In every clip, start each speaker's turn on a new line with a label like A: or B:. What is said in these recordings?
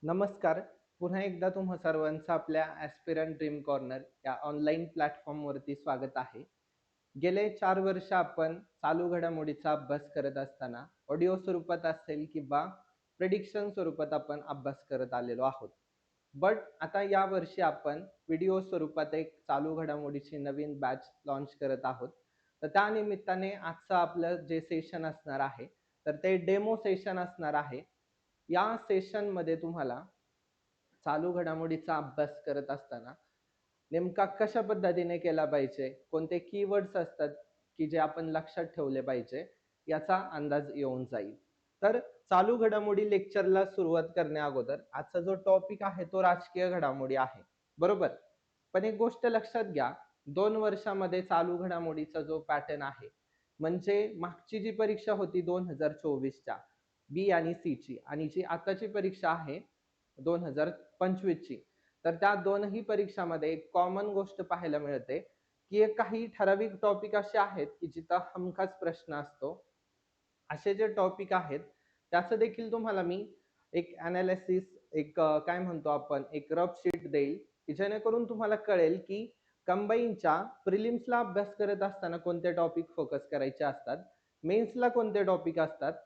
A: नमस्कार. पुन्हा एकदा तुम्हा सर्वांचं आपल्या ॲस्पिरंट ड्रीम कॉर्नर या ऑनलाईन प्लॅटफॉर्मवरती स्वागत आहे. गेले 4 वर्ष आपण चालू घडामोडीचा अभ्यास करत असताना ऑडिओ स्वरूपात असेल किंवा प्रेडिक्शन स्वरूपात आपण अभ्यास करत आलेलो आहोत. बट आता यावर्षी आपण व्हिडिओ स्वरूपात एक चालू घडामोडीची नवीन बॅच लॉन्च करत आहोत. तर त्या निमित्ताने आजचं आपलं जे सेशन असणार आहे, तर ते डेमो सेशन असणार आहे. या सेशनमध्ये तुम्हाला चालू घडामोडीचा अभ्यास करत असताना नेमका कशा पद्धतीने केला पाहिजे, कोणते कीवर्ड्स असतात, की जे आपण लक्षात ठेवले पाहिजे, याचा अंदाज येऊन जाईल. तर चालू घडामोडी लेक्चरला सुरुवात करण्या अगोदर आजचा जो टॉपिक आहे तो राजकीय घडामोडी आहे. बरोबर? पण एक गोष्ट लक्षात घ्या, 2 वर्षामध्ये चालू घडामोडीचा जो पॅटर्न आहे, म्हणजे मागची जी परीक्षा होती 2024च्या बी आणि सीची आणि जी आताची परीक्षा आहे 2025ची. तर त्या दोनही परीक्षामध्ये एक कॉमन गोष्ट पाहायला मिळते, की एक काही ठराविक टॉपिक असे आहेत, की जिथं हमखास प्रश्न असतो. असे जे टॉपिक आहेत, त्याचं देखील तुम्हाला मी एक एनालिसिस काय म्हणतो आपण एक रफ शीट देईल, की जेणेकरून तुम्हाला कळेल, की कंबाईनच्या प्रिलिम्सला अभ्यास करत असताना कोणते टॉपिक फोकस करायचे असतात, मेन्सला कोणते टॉपिक असतात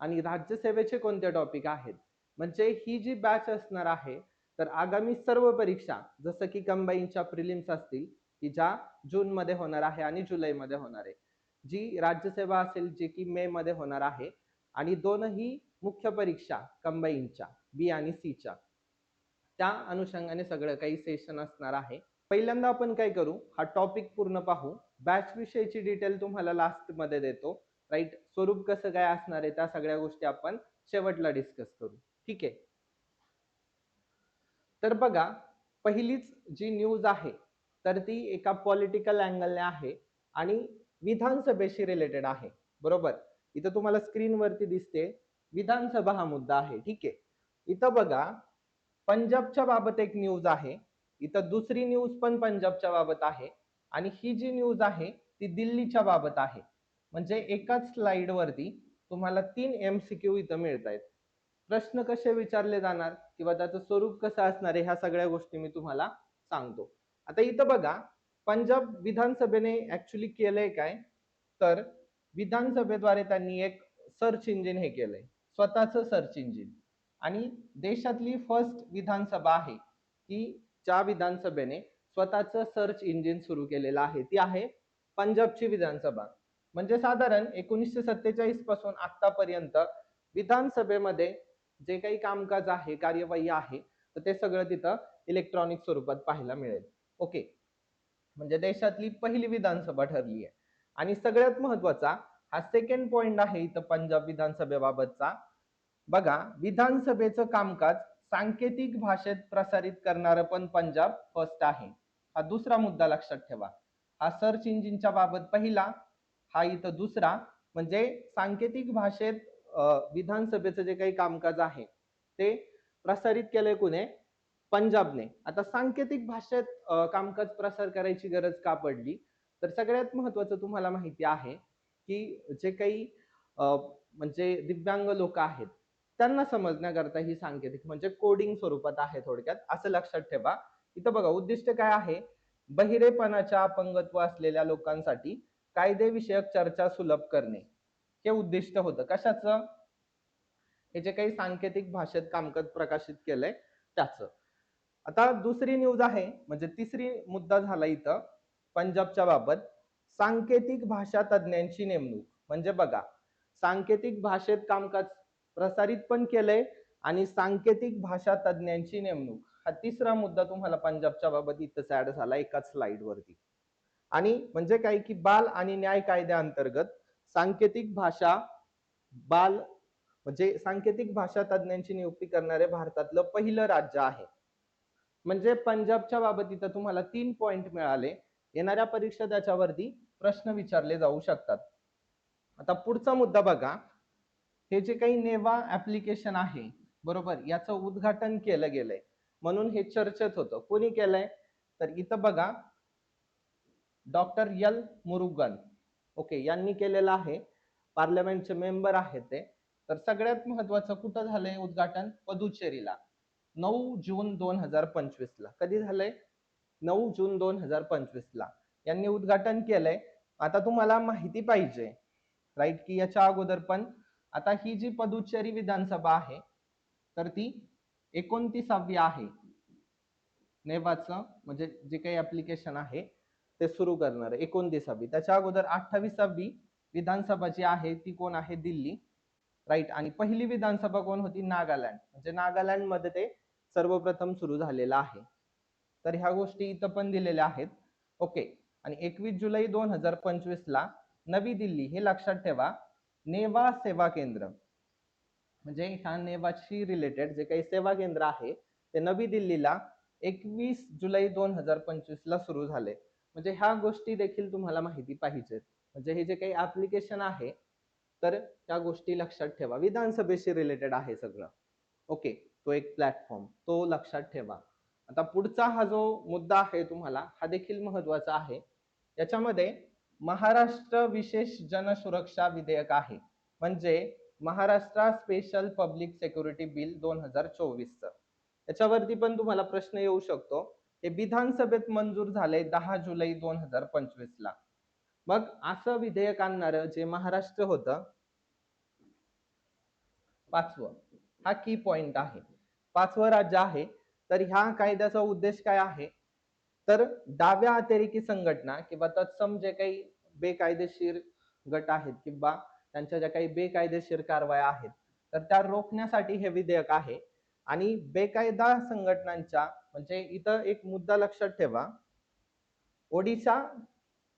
A: आणि राज्यसेवेचे कोणते टॉपिक आहेत. म्हणजे ही जी बॅच असणार आहे, तर आगामी सर्व परीक्षा जसं की कंबाईनच्या प्रिलिम्स असतील, की ज्या जूनमध्ये होणार आहे आणि जुलैमध्ये होणार आहे. जी राज्यसेवा असेल, जे की मेमध्ये होणार आहे आणि दोनही मुख्य परीक्षा कंबाईनच्या बी आणि सीच्या त्या अनुषंगाने सगळं काही सेशन असणार आहे. पहिल्यांदा आपण काय करू, हा टॉपिक पूर्ण पाहू. बॅच विषयीची डिटेल तुम्हाला लास्टमध्ये देतो. राइट? स्वरूप कसं काय असणार आहे, त्या सगळ्या गोष्टी आपण शेवटला डिस्कस करू. ठीक आहे. तर बघा, पहिलीच जी न्यूज आहे, तर ती एका पॉलिटिकल अँगलने आहे आणि विधानसभेशी रिलेटेड आहे. बरोबर? इथं तुम्हाला स्क्रीनवरती दिसते, विधानसभा हा मुद्दा आहे. ठीक आहे. इथं बघा, पंजाबच्या बाबत एक न्यूज आहे. इथं दुसरी न्यूज पण पंजाबच्या बाबत आहे आणि ही जी न्यूज आहे, ती दिल्लीच्या बाबत आहे. म्हणजे एकाच स्लाइडवरती तुम्हाला 3 एम-सी-क्यू इथं मिळतायत. प्रश्न कसे विचारले जाणार किंवा त्याचं स्वरूप कसं असणार आहे, ह्या सगळ्या गोष्टी मी तुम्हाला सांगतो. आता इथं बघा, पंजाब विधानसभेने ऍक्च्युली केलंय काय, तर विधानसभेद्वारे त्यांनी एक सर्च इंजिन हे केलंय, स्वतःचं सर्च इंजिन. आणि देशातली फर्स्ट विधानसभा आहे, की ज्या विधानसभेने स्वतःचं सर्च इंजिन सुरू केलेलं आहे. ती आहे पंजाबची विधानसभा. म्हणजे साधारण 1947 पासून आतापर्यंत विधानसभेमध्ये जे काही कामकाज आहे, कार्यवाही आहे, तर ते सगळं तिथं इलेक्ट्रॉनिक स्वरूपात पाहायला मिळेल. ओके. म्हणजे देशातली पहिली विधानसभा ठरली आहे. आणि सगळ्यात महत्वाचा हा सेकंड पॉइंट आहे इथं पंजाब विधानसभेबाबतचा. बघा, विधानसभेचं कामकाज सांकेतिक भाषेत प्रसारित करणारं पण पंजाब फर्स्ट आहे. हा दुसरा मुद्दा लक्षात ठेवा. हा सर्च इंजिनच्या बाबत पहिला, हा इथं दुसरा. म्हणजे सांकेतिक भाषेत विधानसभेचं जे काही कामकाज आहे ते प्रसारित केलंय कुणे, पंजाबने. आता सांकेतिक भाषेत कामकाज प्रसार करायची गरज का पडली, तर सगळ्यात महत्वाचं तुम्हाला माहिती आहे, की जे काही म्हणजे दिव्यांग लोक आहेत, त्यांना समजण्याकरता ही सांकेतिक म्हणजे कोडिंग स्वरूपात आहे थोडक्यात, असं लक्षात ठेवा. इथं बघा, उद्दिष्ट काय आहे, बहिरेपणाच्या अपंगत्व असलेल्या लोकांसाठी कायदेविषयक चर्चा सुलभ करणे, हे उद्दिष्ट होतं. कशाचं? हे जे काही सांकेतिक भाषेत कामकाज प्रकाशित केलंय त्याचं. आता दुसरी न्यूज आहे, म्हणजे तिसरी मुद्दा झाला इथं पंजाबच्या बाबत, सांकेतिक भाषा तज्ञांची नेमणूक. म्हणजे बघा, सांकेतिक भाषेत कामकाज प्रसारित पण केलंय आणि सांकेतिक भाषा तज्ञांची नेमणूक, हा तिसरा मुद्दा तुम्हाला पंजाबच्या बाबत इथंच ऍड झाला एकाच स्लाइड वरती. आणि म्हणजे काय, की बाल आणि न्याय कायद्याअंतर्गत सांकेतिक भाषा बाल म्हणजे सांकेतिक भाषा तज्ञांची नियुक्ती करणारे भारतातलं पहिलं राज्य आहे. म्हणजे पंजाबच्या बाबत इथं तुम्हाला 3 पॉइंट मिळाले. येणाऱ्या परीक्षा त्याच्यावरती प्रश्न विचारले जाऊ शकतात. आता पुढचा मुद्दा बघा, हे जे काही नेवा ऍप्लिकेशन आहे, बरोबर, याचं उद्घाटन केलं गेलंय म्हणून हे चर्चेत होतं. कोणी केलंय, तर इथं बघा, डॉक्टर एल मुरुगन, ओके, यांनी केलेलं आहे. पार्लमेंटचे मेंबर आहेत ते. तर सगळ्यात महत्वाचं कुठं झालंय उद्घाटन, पदुचेरीला. 9 जून 2025 ला. कधी झालंय? 9 जून 2025 ला यांनी उद्घाटन केलंय. आता तुम्हाला माहिती पाहिजे राईट की याच्या अगोदर पण आता ही जी पुदुच्चेरी विधानसभा आहे तर ती 29वी आहे. नेवाचं म्हणजे जे काही ऍप्लिकेशन आहे ते सुरू करणार 29वी. त्याच्या अगोदर 28वी विधानसभा जी आहे ती कोण आहे? दिल्ली. राईट. आणि पहिली विधानसभा कोण होती? नागालँड. म्हणजे नागालँड मध्ये ते सर्वप्रथम सुरू झालेलं आहे. तर ह्या गोष्टी इथं पण दिलेल्या आहेत. ओके. आणि 21 जुलै 2025 ला नवी दिल्ली, हे लक्षात ठेवा, नेवा सेवा केंद्र म्हणजे ह्या नेवाशी रिलेटेड जे काही सेवा केंद्र आहे ते नवी दिल्लीला 21 जुलै 2025 ला सुरू झाले. म्हणजे ह्या गोष्टी देखील तुम्हाला माहिती पाहिजेत. म्हणजे हे जे काही ऍप्लिकेशन आहे तर त्या गोष्टी लक्षात ठेवा. विधानसभेशी रिलेटेड आहे सगळं. ओके. तो एक प्लॅटफॉर्म तो लक्षात ठेवा. आता पुढचा हा जो मुद्दा आहे तुम्हाला हा देखील महत्वाचा आहे. याच्यामध्ये महाराष्ट्र विशेष जनसुरक्षा विधेयक आहे. म्हणजे Maharashtra special public security bill 2024 च. याच्यावरती पण तुम्हाला प्रश्न येऊ शकतो. हे विधानसभेत मंजूर झाले 10 जुलै 2025 ला. मग असं विधेयक आणणारं जे महाराष्ट्र होतं, पाचवं, हा की पॉइंट आहे. पाचवं राज्य आहे. तर ह्या कायद्याचा उद्देश काय आहे? तर डाव्या अतिरेकी संघटना किंवा तत्सम जे काही बेकायदेशीर गट आहेत किंवा त्यांच्या ज्या काही बेकायदेशीर कारवाया आहेत तर त्या रोखण्यासाठी हे विधेयक आहे. आणि बेकायदा संघटनांच्या म्हणजे इथं एक मुद्दा लक्षात ठेवा, ओडिशा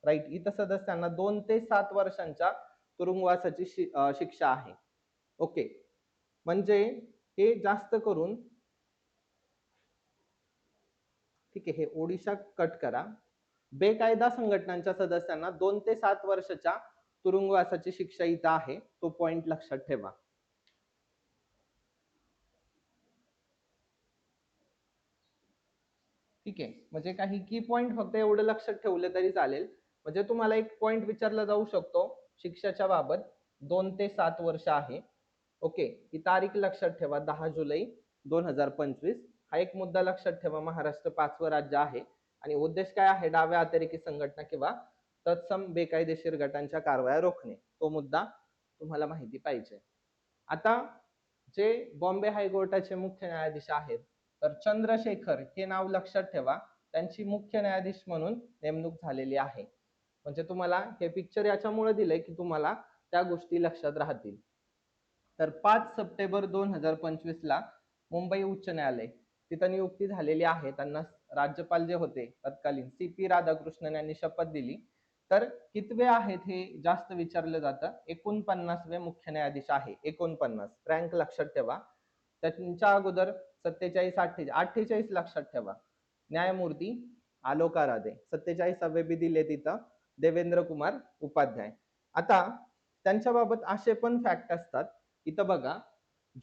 A: राईट इथं सदस्यांना 2 ते 7 वर्षांच्या तुरुंगवासाची शिक्षा आहे. ओके. म्हणजे हे जास्त करून ठीक आहे, हे ओडिशा कट करा. बेकायदा संघटनांच्या सदस्यांना 2 ते 7 वर्षाच्या तुरुंगवासाची शिक्षा इथं आहे. तो पॉइंट लक्षात ठेवा. ठीक आहे. म्हणजे काही की पॉइंट फक्त एवढं लक्षात ठेवले तरी चालेल. म्हणजे तुम्हाला एक पॉइंट विचारला जाऊ शकतो शिक्षाच्या बाबत, 2 ते 7 वर्ष आहे. ओके. ही तारीख लक्षात ठेवा, 10 जुलै 2025. हा एक मुद्दा लक्षात ठेवा. महाराष्ट्र 5वं राज्य आहे. आणि उद्देश काय आहे? डाव्या अतिरेकी संघटना किंवा तत्सम बेकायदेशीर गटांच्या कारवाया रोखणे. तो मुद्दा तुम्हाला माहिती पाहिजे. आता जे बॉम्बे हायकोर्टाचे मुख्य न्यायाधीश आहेत तर चंद्रशेखर हे नाव लक्षात ठेवा. त्यांची मुख्य न्यायाधीश म्हणून नेमणूक झालेली आहे. म्हणजे तुम्हाला हे पिक्चर याच्यामुळे दिलंय की तुम्हाला त्या गोष्टी लक्षात राहतील. तर 5 सप्टेंबर 2025 ला मुंबई उच्च न्यायालय तिथं नियुक्ती झालेली आहे. त्यांना राज्यपाल जे होते तत्कालीन CP राधाकृष्णन यांनी शपथ दिली. तर कितवे आहेत हे जास्त विचारलं जातं. 49वे मुख्य न्यायाधीश आहे. 49 रँक लक्षात ठेवा. त्यांच्या अगोदर 47, 48 लक्षात ठेवा. न्यायमूर्ती आलोका राधे. 47वे बी दिले तिथं देवेंद्र कुमार उपाध्याय. आता त्यांच्या बाबत असे पण फॅक्ट असतात. इथं बघा,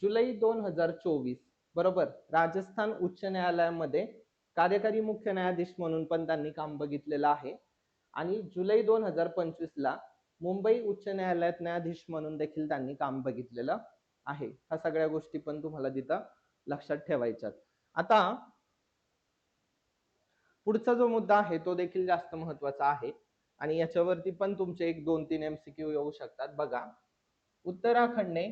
A: जुलै 2024 बरोबर राजस्थान उच्च न्यायालयामध्ये कार्यकारी मुख्य न्यायाधीश म्हणून पण त्यांनी काम बघितलेलं आहे. आणि जुलै 2025 ला मुंबई उच्च न्यायालयात न्यायाधीश म्हणून देखील त्यांनी काम बघितलेलं आहे. ह्या सगळ्या गोष्टी पण तुम्हाला तिथं लक्षात ठेवायच्यात. आता पुढचा जो मुद्दा आहे तो देखील जास्त महत्वाचा आहे आणि याच्यावरती पण तुमचे 1-2-3 MCQ येऊ शकतात. बघा, उत्तराखंडने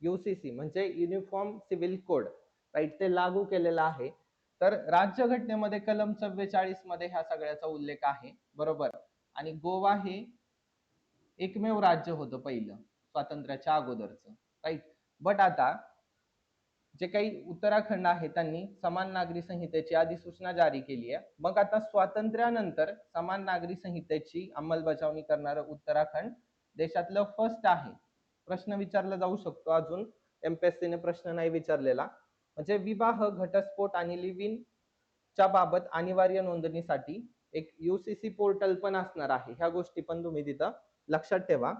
A: UCC म्हणजे युनिफॉर्म सिव्हिल कोड राईट ते लागू केलेला आहे. तर राज्यघटनेमध्ये कलम 44 मध्ये ह्या सगळ्याचा उल्लेख आहे. बरोबर. आणि गोवा हे एकमेव राज्य होतं पहिलं स्वातंत्र्याच्या अगोदरचं. राईट. बट आता जे काही उत्तराखंड आहे त्यांनी समान नागरी संहितेची अधिसूचना जारी केली आहे. मग आता स्वातंत्र्यानंतर समान नागरी संहितेची अंमलबजावणी करणारं उत्तराखंड देशातलं फर्स्ट आहे. प्रश्न विचारला जाऊ शकतो. अजून MPSC ने प्रश्न नाही विचारलेला. म्हणजे विवाह, घटस्फोट आणि लिव्ह इन च्या बाबत अनिवार्य नोंदणीसाठी एक UCC पोर्टल पण असणार आहे. ह्या गोष्टी पण तुम्ही तिथं लक्षात ठेवा.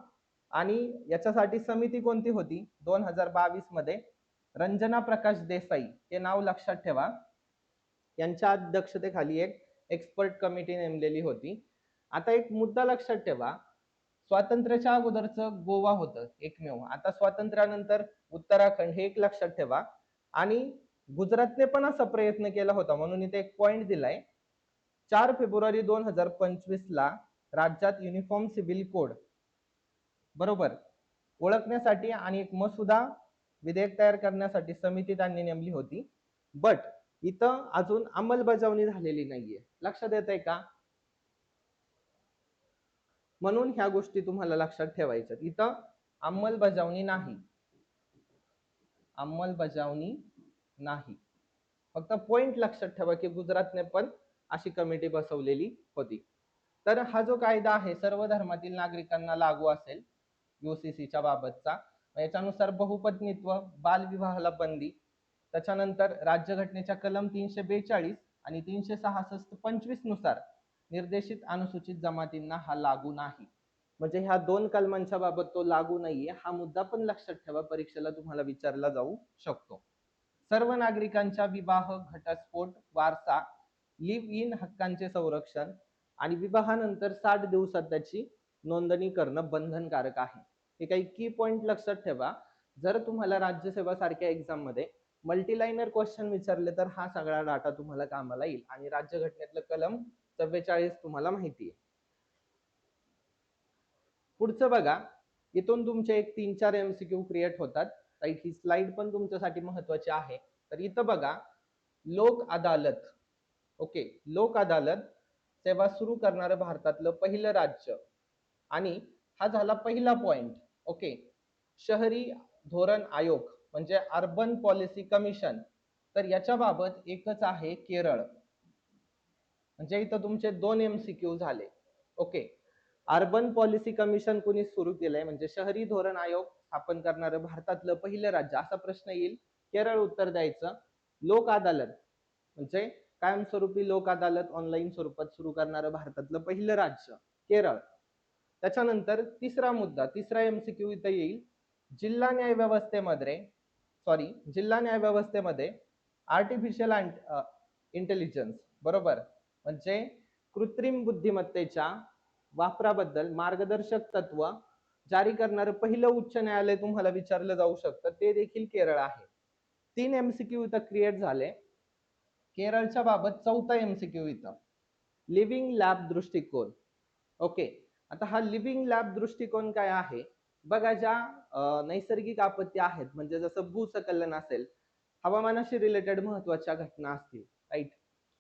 A: आणि याच्यासाठी समिती कोणती होती? 2022 मध्ये रंजना प्रकाश देसाई हे नाव लक्षात ठेवा. यांच्या अध्यक्षतेखाली एक एक्सपर्ट कमिटी नेमलेली होती. आता एक मुद्दा लक्षात ठेवा, स्वातंत्र्याच्या अगोदरचं गोवा होतं एकमेव. आता स्वातंत्र्यानंतर उत्तराखंड हे एक लक्षात ठेवा. आणि गुजरातने पण असा प्रयत्न केला होता, म्हणून इथे एक पॉइंट दिलाय. 4 फेब्रुवारी 2025 ला राज्यात युनिफॉर्म सिव्हिल कोड बरोबर ओळखण्यासाठी आणि एक मसुदा विधेयक तयार करण्यासाठी समिती त्यांनी नेमली होती. बट इथं अजून अंमलबजावणी झालेली नाहीये. लक्षात येत आहे का? म्हणून ह्या गोष्टी तुम्हाला लक्षात ठेवायच्या. इथं अंमलबजावणी नाही, अंमलबजावणी नाही. फक्त पॉइंट लक्षात ठेवा की गुजरातने पण अशी कमिटी बसवलेली होती. तर हा जो कायदा आहे सर्व धर्मातील नागरिकांना लागू असेल UCCच्या बाबतचा. याच्यानुसार बहुपत्नीत्व, बालविवाहाला बंदी, त्याच्यानंतर राज्यघटनेच्या कलम 342 आणि 366-25 नुसार निर्देशित अनुसूचित जमातींना हा लागू नाही. म्हणजे ह्या दोन कलमांच्या बाबत तो लागू नाहीये. हा मुद्दा पण लक्षात ठेवा, परीक्षेला तुम्हाला विचारला जाऊ शकतो. सर्व नागरिकांच्या विवाह, घटस्फोट, वारसा, लिव्ह इन हक्कांचे संरक्षण आणि विवाहानंतर 60 दिवसात त्याची नोंदणी करणं बंधनकारक आहे. हे काही की पॉइंट लक्षात ठेवा. जर तुम्हाला राज्यसेवा सारख्या एक्झाम मध्ये मल्टीलाइनर क्वेश्चन विचारले तर हा सगळा डाटा तुम्हाला कामाला येईल. आणि राज्यघटनेतलं कलम 44 तुम्हाला माहिती आहे. पुढचं बघा, इथून तुमचे एक 3-4 MCQ क्रिएट होतात. राईट, ही स्लाइड पण तुमच्यासाठी महत्वाची आहे. तर इथं बघा, लोक अदालत. ओके, लोक अदालत सेवा सुरू करणारं भारतातलं पहिलं राज्य. आणि हा झाला पहिला पॉइंट. ओके, शहरी धोरण आयोग म्हणजे अर्बन पॉलिसी कमिशन. तर याच्या बाबत एकच आहे, केरळ. म्हणजे इथं तुमचे 2 MCQ झाले. ओके, अर्बन पॉलिसी कमिशन कुणी सुरू केलंय म्हणजे शहरी धोरण आयोग स्थापन करणारं भारतातलं पहिलं राज्य, असा प्रश्न येईल. केरळ उत्तर द्यायचं. लोक अदालत म्हणजे कायमस्वरूपी लोक अदालत ऑनलाईन स्वरूपात सुरू करणारं भारतातलं पहिलं राज्य केरळ. त्याच्यानंतर तिसरा मुद्दा, तिसरा MCQ इथं येईल. जिल्हा न्याय व्यवस्थेमध्ये आर्टिफिशियल इंटेलिजन्स बरोबर म्हणजे कृत्रिम बुद्धिमत्तेच्या वापराबद्दल मार्गदर्शक तत्व जारी करणारं पहिलं उच्च न्यायालय तुम्हाला विचारलं जाऊ शकतं, ते देखील केरळ आहे. 3 MCQ इथं क्रिएट झाले. केरळच्या बाबत चौथा MCQ इथं, लिव्हिंग लॅब दृष्टिकोन. ओके, आता हा लिव्हिंग लॅब दृष्टिकोन काय आहे बघा. ज्या नैसर्गिक आपत्ती आहेत म्हणजे जसं भूस्खलन असेल, हवामानाशी रिलेटेड महत्वाच्या घटना असतील, राईट,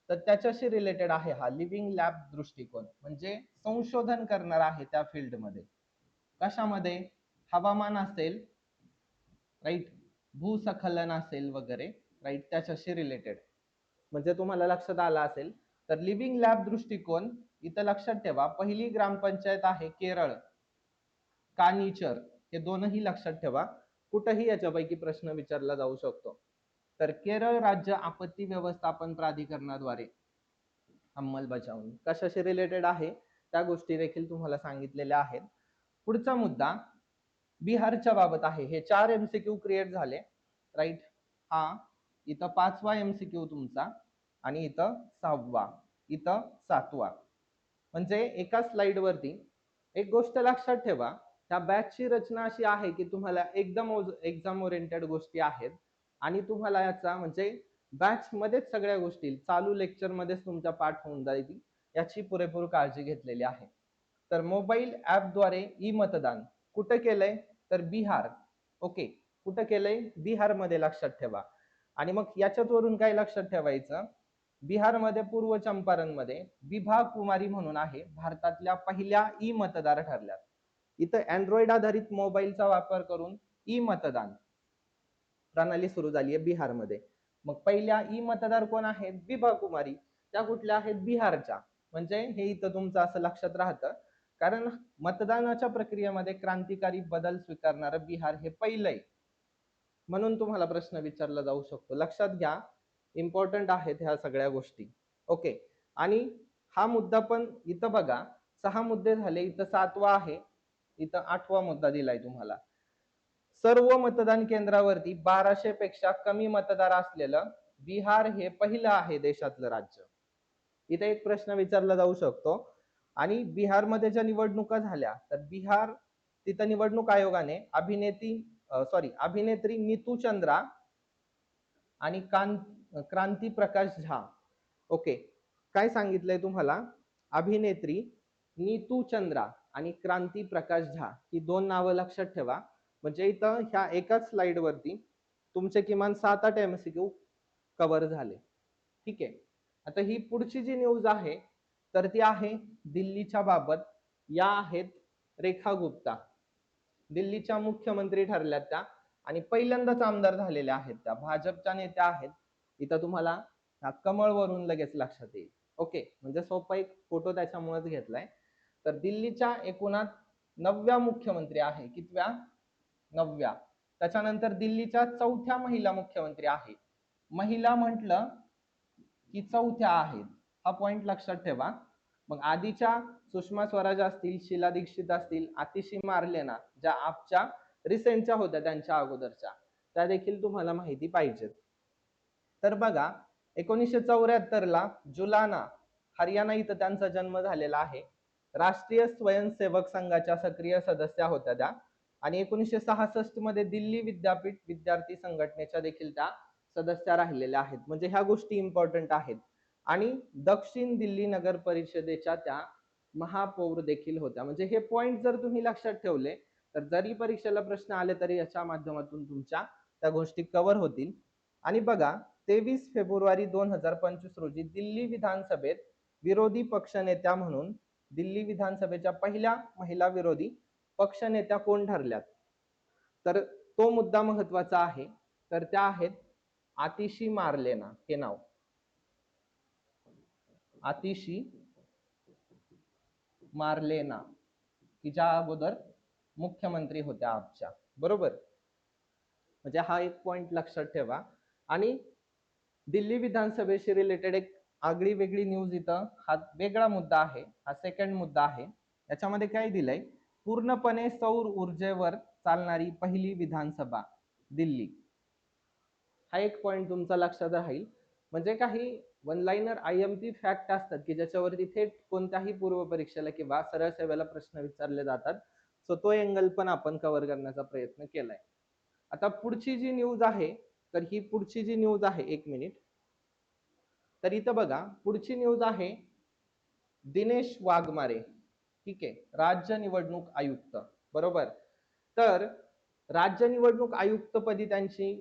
A: तर त्याच्याशी रिलेटेड आहे हा लिव्हिंग लॅब दृष्टिकोन. म्हणजे संशोधन करणार आहे त्या फील्डमध्ये. कशामध्ये? हवामान असेल, राईट, भूस्खलन असेल वगैरे, राईट, त्याच्याशी रिलेटेड. म्हणजे तुम्हाला लक्षात आलं असेल. तर लिव्हिंग लॅब दृष्टिकोन इथं लक्षात ठेवा. पहिली ग्रामपंचायत आहे केरळ, कानिचर. हे दोनही लक्षात ठेवा, कुठेही याच्यापैकी प्रश्न विचारला जाऊ शकतो. तर केरळ राज्य आपत्ती व्यवस्थापन प्राधिकरणाद्वारे अंमलबजावणी कशाशी रिलेटेड आहे त्या गोष्टी देखील तुम्हाला सांगितलेल्या आहेत. पुढचा मुद्दा बिहारच्या बाबत आहे. हे 4 MCQ क्रिएट झाले, राईट. हा इथं 5वा MCQ तुमचा आणि इथं 6वा, इथं 7वा. म्हणजे एका स्लाइड वरती एक गोष्ट लक्षात ठेवा, त्या बॅचची रचना अशी आहे की तुम्हाला एकदम एक्झाम ओरिएंटेड गोष्टी आहेत आणि तुम्हाला याचा म्हणजे बॅच मध्येच सगळ्या गोष्टी चालू लेक्चर मध्येच तुमच्या पाठ होऊन जाईल याची पुरेपूर काळजी घेतलेली आहे. तर मोबाईल ऍपद्वारे ई मतदान कुठं केलंय? तर बिहार. ओके, कुठं केलंय? बिहार मध्ये, लक्षात ठेवा. आणि मग याच्यावरून काय लक्षात ठेवायचं? बिहारमध्ये पूर्व चंपारण मध्ये विभा कुमारी म्हणून आहे, भारतातल्या पहिल्या ई मतदार ठरल्या. इथं अँड्रॉइड आधारित मोबाईलचा वापर करून ई मतदान प्रणाली सुरू झाली आहे बिहारमध्ये. मग पहिल्या ई मतदार कोण आहेत? विभा कुमारी. त्या कुठल्या आहेत? बिहारच्या. म्हणजे हे इथं तुमचं असं लक्षात राहतं, कारण मतदानाच्या प्रक्रियेमध्ये क्रांतिकारी बदल स्वीकारणारं बिहार हे पहिलंय. म्हणून तुम्हाला प्रश्न विचारला जाऊ शकतो. लक्षात घ्या, इम्पॉर्टंट आहेत ह्या सगळ्या गोष्टी. ओके, आणि हा मुद्दा पण इथं बघा, 6 मुद्दे झाले, इथं 7वा आहे, इथं 8वा मुद्दा दिलाय तुम्हाला. सर्व मतदान केंद्रावरती 1200 पेक्षा कमी मतदार असलेलं बिहार हे पहिलं आहे देशातलं राज्य. इथे एक प्रश्न विचारला जाऊ शकतो. आणि बिहारमध्ये ज्या निवडणुका झाल्या तर बिहार तिथं निवडणूक आयोगाने अभिनेत्री नीतू चंद्रा आणि क्रांती प्रकाश झा. ओके, काय सांगितलंय तुम्हाला, अभिनेत्री नीतू चंद्रा आणि क्रांती प्रकाश झा ही दोन नावं लक्षात ठेवा. म्हणजे इथं ह्या एकाच स्लाइड वरती तुमचे किमान 7-8 MCQ कव्हर झाले. ठीक आहे. आता ही पुढची जी न्यूज आहे तर ती आहे दिल्लीच्या बाबत. या आहेत रेखा गुप्ता, दिल्लीच्या मुख्यमंत्री ठरल्यात त्या आणि पहिल्यांदाच आमदार झालेल्या आहेत, त्या भाजपच्या नेत्या आहेत. इथं तुम्हाला कमळ वरून लगेच लक्षात येईल. ओके, म्हणजे सोपा एक फोटो त्याच्यामुळेच घेतलाय. तर दिल्लीच्या एकूणात 9व्या मुख्यमंत्री आहे. कितव्या? 9व्या. त्याच्यानंतर दिल्लीच्या 4थ्या महिला मुख्यमंत्री आहे. महिला म्हटलं की 4थ्या आहेत, हा पॉइंट लक्षात ठेवा. मग आधीच्या सुषमा स्वराज असतील, शीला दीक्षित असतील, आतिशी मार्लेना ज्या आपच्या रिसेंटच्या होत्या त्यांच्या अगोदरच्या, त्या देखील तुम्हाला माहिती पाहिजेत. तर बघा 1974 ला जुलाना, हरियाणा इथं त्यांचा जन्म झालेला आहे. राष्ट्रीय स्वयंसेवक संघाच्या सक्रिय सदस्या होत्या त्या आणि 1966 मध्ये दिल्ली विद्यापीठ विद्यार्थी संघटनेच्या देखील त्या सदस्या राहिलेल्या आहेत. म्हणजे ह्या गोष्टी इम्पॉर्टंट आहेत. आणि दक्षिण दिल्ली नगर परिषदेच्या त्या महापौर देखील होत्या. म्हणजे हे पॉइंट जर तुम्ही लक्षात ठेवले तर जरी परीक्षेला प्रश्न आले तरी याच्या माध्यमातून तुमच्या त्या गोष्टी कव्हर होतील. आणि बघा 23 फेब्रुवारी 2025 रोजी दिल्ली विधानसभेत विरोधी पक्षनेत्या म्हणून दिल्ली विधानसभेच्या पहिल्या महिला विरोधी पक्षनेत्या कोण ठरल्यात, तर तो मुद्दा महत्वाचा आहे. तर त्या आहेत आतिशी मार्लेना. हे नाव आतिशी मार्लेना, तिच्या अगोदर मुख्यमंत्री होत्या आपच्या, बरोबर. म्हणजे हा एक पॉइंट लक्षात ठेवा. आणि दिल्ली विधानसभेशी रिलेटेड एक आगळी वेगळी न्यूज, इथं हा वेगळा मुद्दा आहे, हा सेकंड मुद्दा आहे. याच्यामध्ये काय दिलंय, पूर्णपणे सौर ऊर्जेवर चालणारी पहिली विधानसभा दिल्ली. हा एक पॉइंट तुमचा लक्षात राहील. म्हणजे काही वन लाइनर IMP फॅक्ट असतात की ज्याच्यावरती थेट कोणत्याही पूर्व परीक्षेला किंवा सरळ सेवेला प्रश्न विचारले जातात. सो तो एंगल पण आपण कव्हर करण्याचा प्रयत्न केलाय. आता पुढची जी न्यूज आहे, तर ही पुढची जी न्यूज आहे, एक मिनिट. तर इथं बघा पुढची न्यूज आहे दिनेश वाघमारे. ठीक आहे, राज्य निवडणूक आयुक्त, बरोबर. तर राज्य निवडणूक आयुक्तपदी त्यांची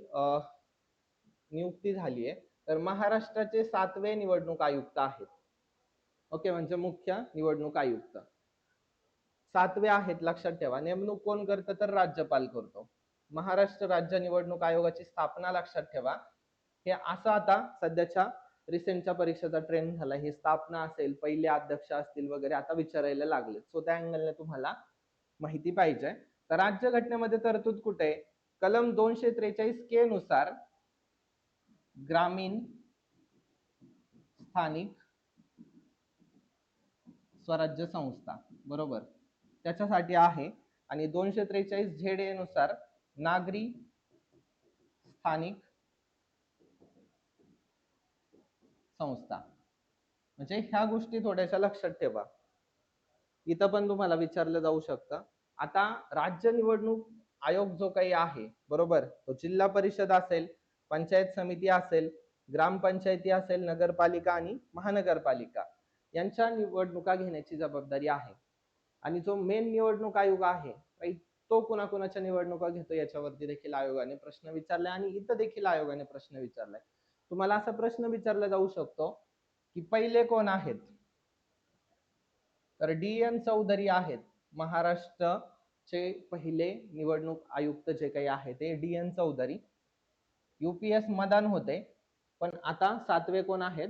A: नियुक्ती झाली आहे. तर महाराष्ट्राचे 7वे निवडणूक आयुक्त आहेत. ओके, म्हणजे मुख्य निवडणूक आयुक्त 7वे आहेत, लक्षात ठेवा. नेमणूक कोण करतं, तर राज्यपाल करतो. महाराष्ट्र राज्य निवडणूक आयोगाची स्थापना लक्षात ठेवा. हे असं आता सध्याच्या रिसेंटच्या परीक्षेचा ट्रेंड झाला. ही स्थापना असेल, पहिले अध्यक्ष असतील वगैरे आता विचारायला लागले. सो त्या अँगलने तुम्हाला माहिती पाहिजे. तर राज्यघटनेमध्ये तरतूद कुठे आहे, कलम 243 K नुसार ग्रामीण स्थानिक स्वराज्य संस्था, बरोबर, त्याच्यासाठी आहे. आणि 243 ZA नुसार नागरी स्थानिक संस्था. म्हणजे ह्या गोष्टी थोड्याशा लक्षात ठेवा. इथं पण तुम्हाला विचारलं जाऊ शकतं. आता राज्य निवडणूक आयोग जो काही आहे, बरोबर, तो जिल्हा परिषद असेल, पंचायत समिती असेल, ग्रामपंचायती असेल, नगरपालिका आणि महानगरपालिका यांच्या निवडणुका घेण्याची जबाबदारी आहे. आणि जो मेन निवडणूक आयोग आहे, तो कुणाकुणाच्या निवडणुका घेतो याच्यावरती देखील आयोगाने प्रश्न विचारलाय आणि इथं देखील आयोगाने प्रश्न विचारलाय. तुम्हाला असा प्रश्न विचारला जाऊ शकतो की पहिले कोण आहेत, तर DN चौधरी आहेत. महाराष्ट्रचे पहिले निवडणूक आयुक्त जे काही आहे ते DN चौधरी. UPS मदान होते, पण आता 7वे कोण आहेत,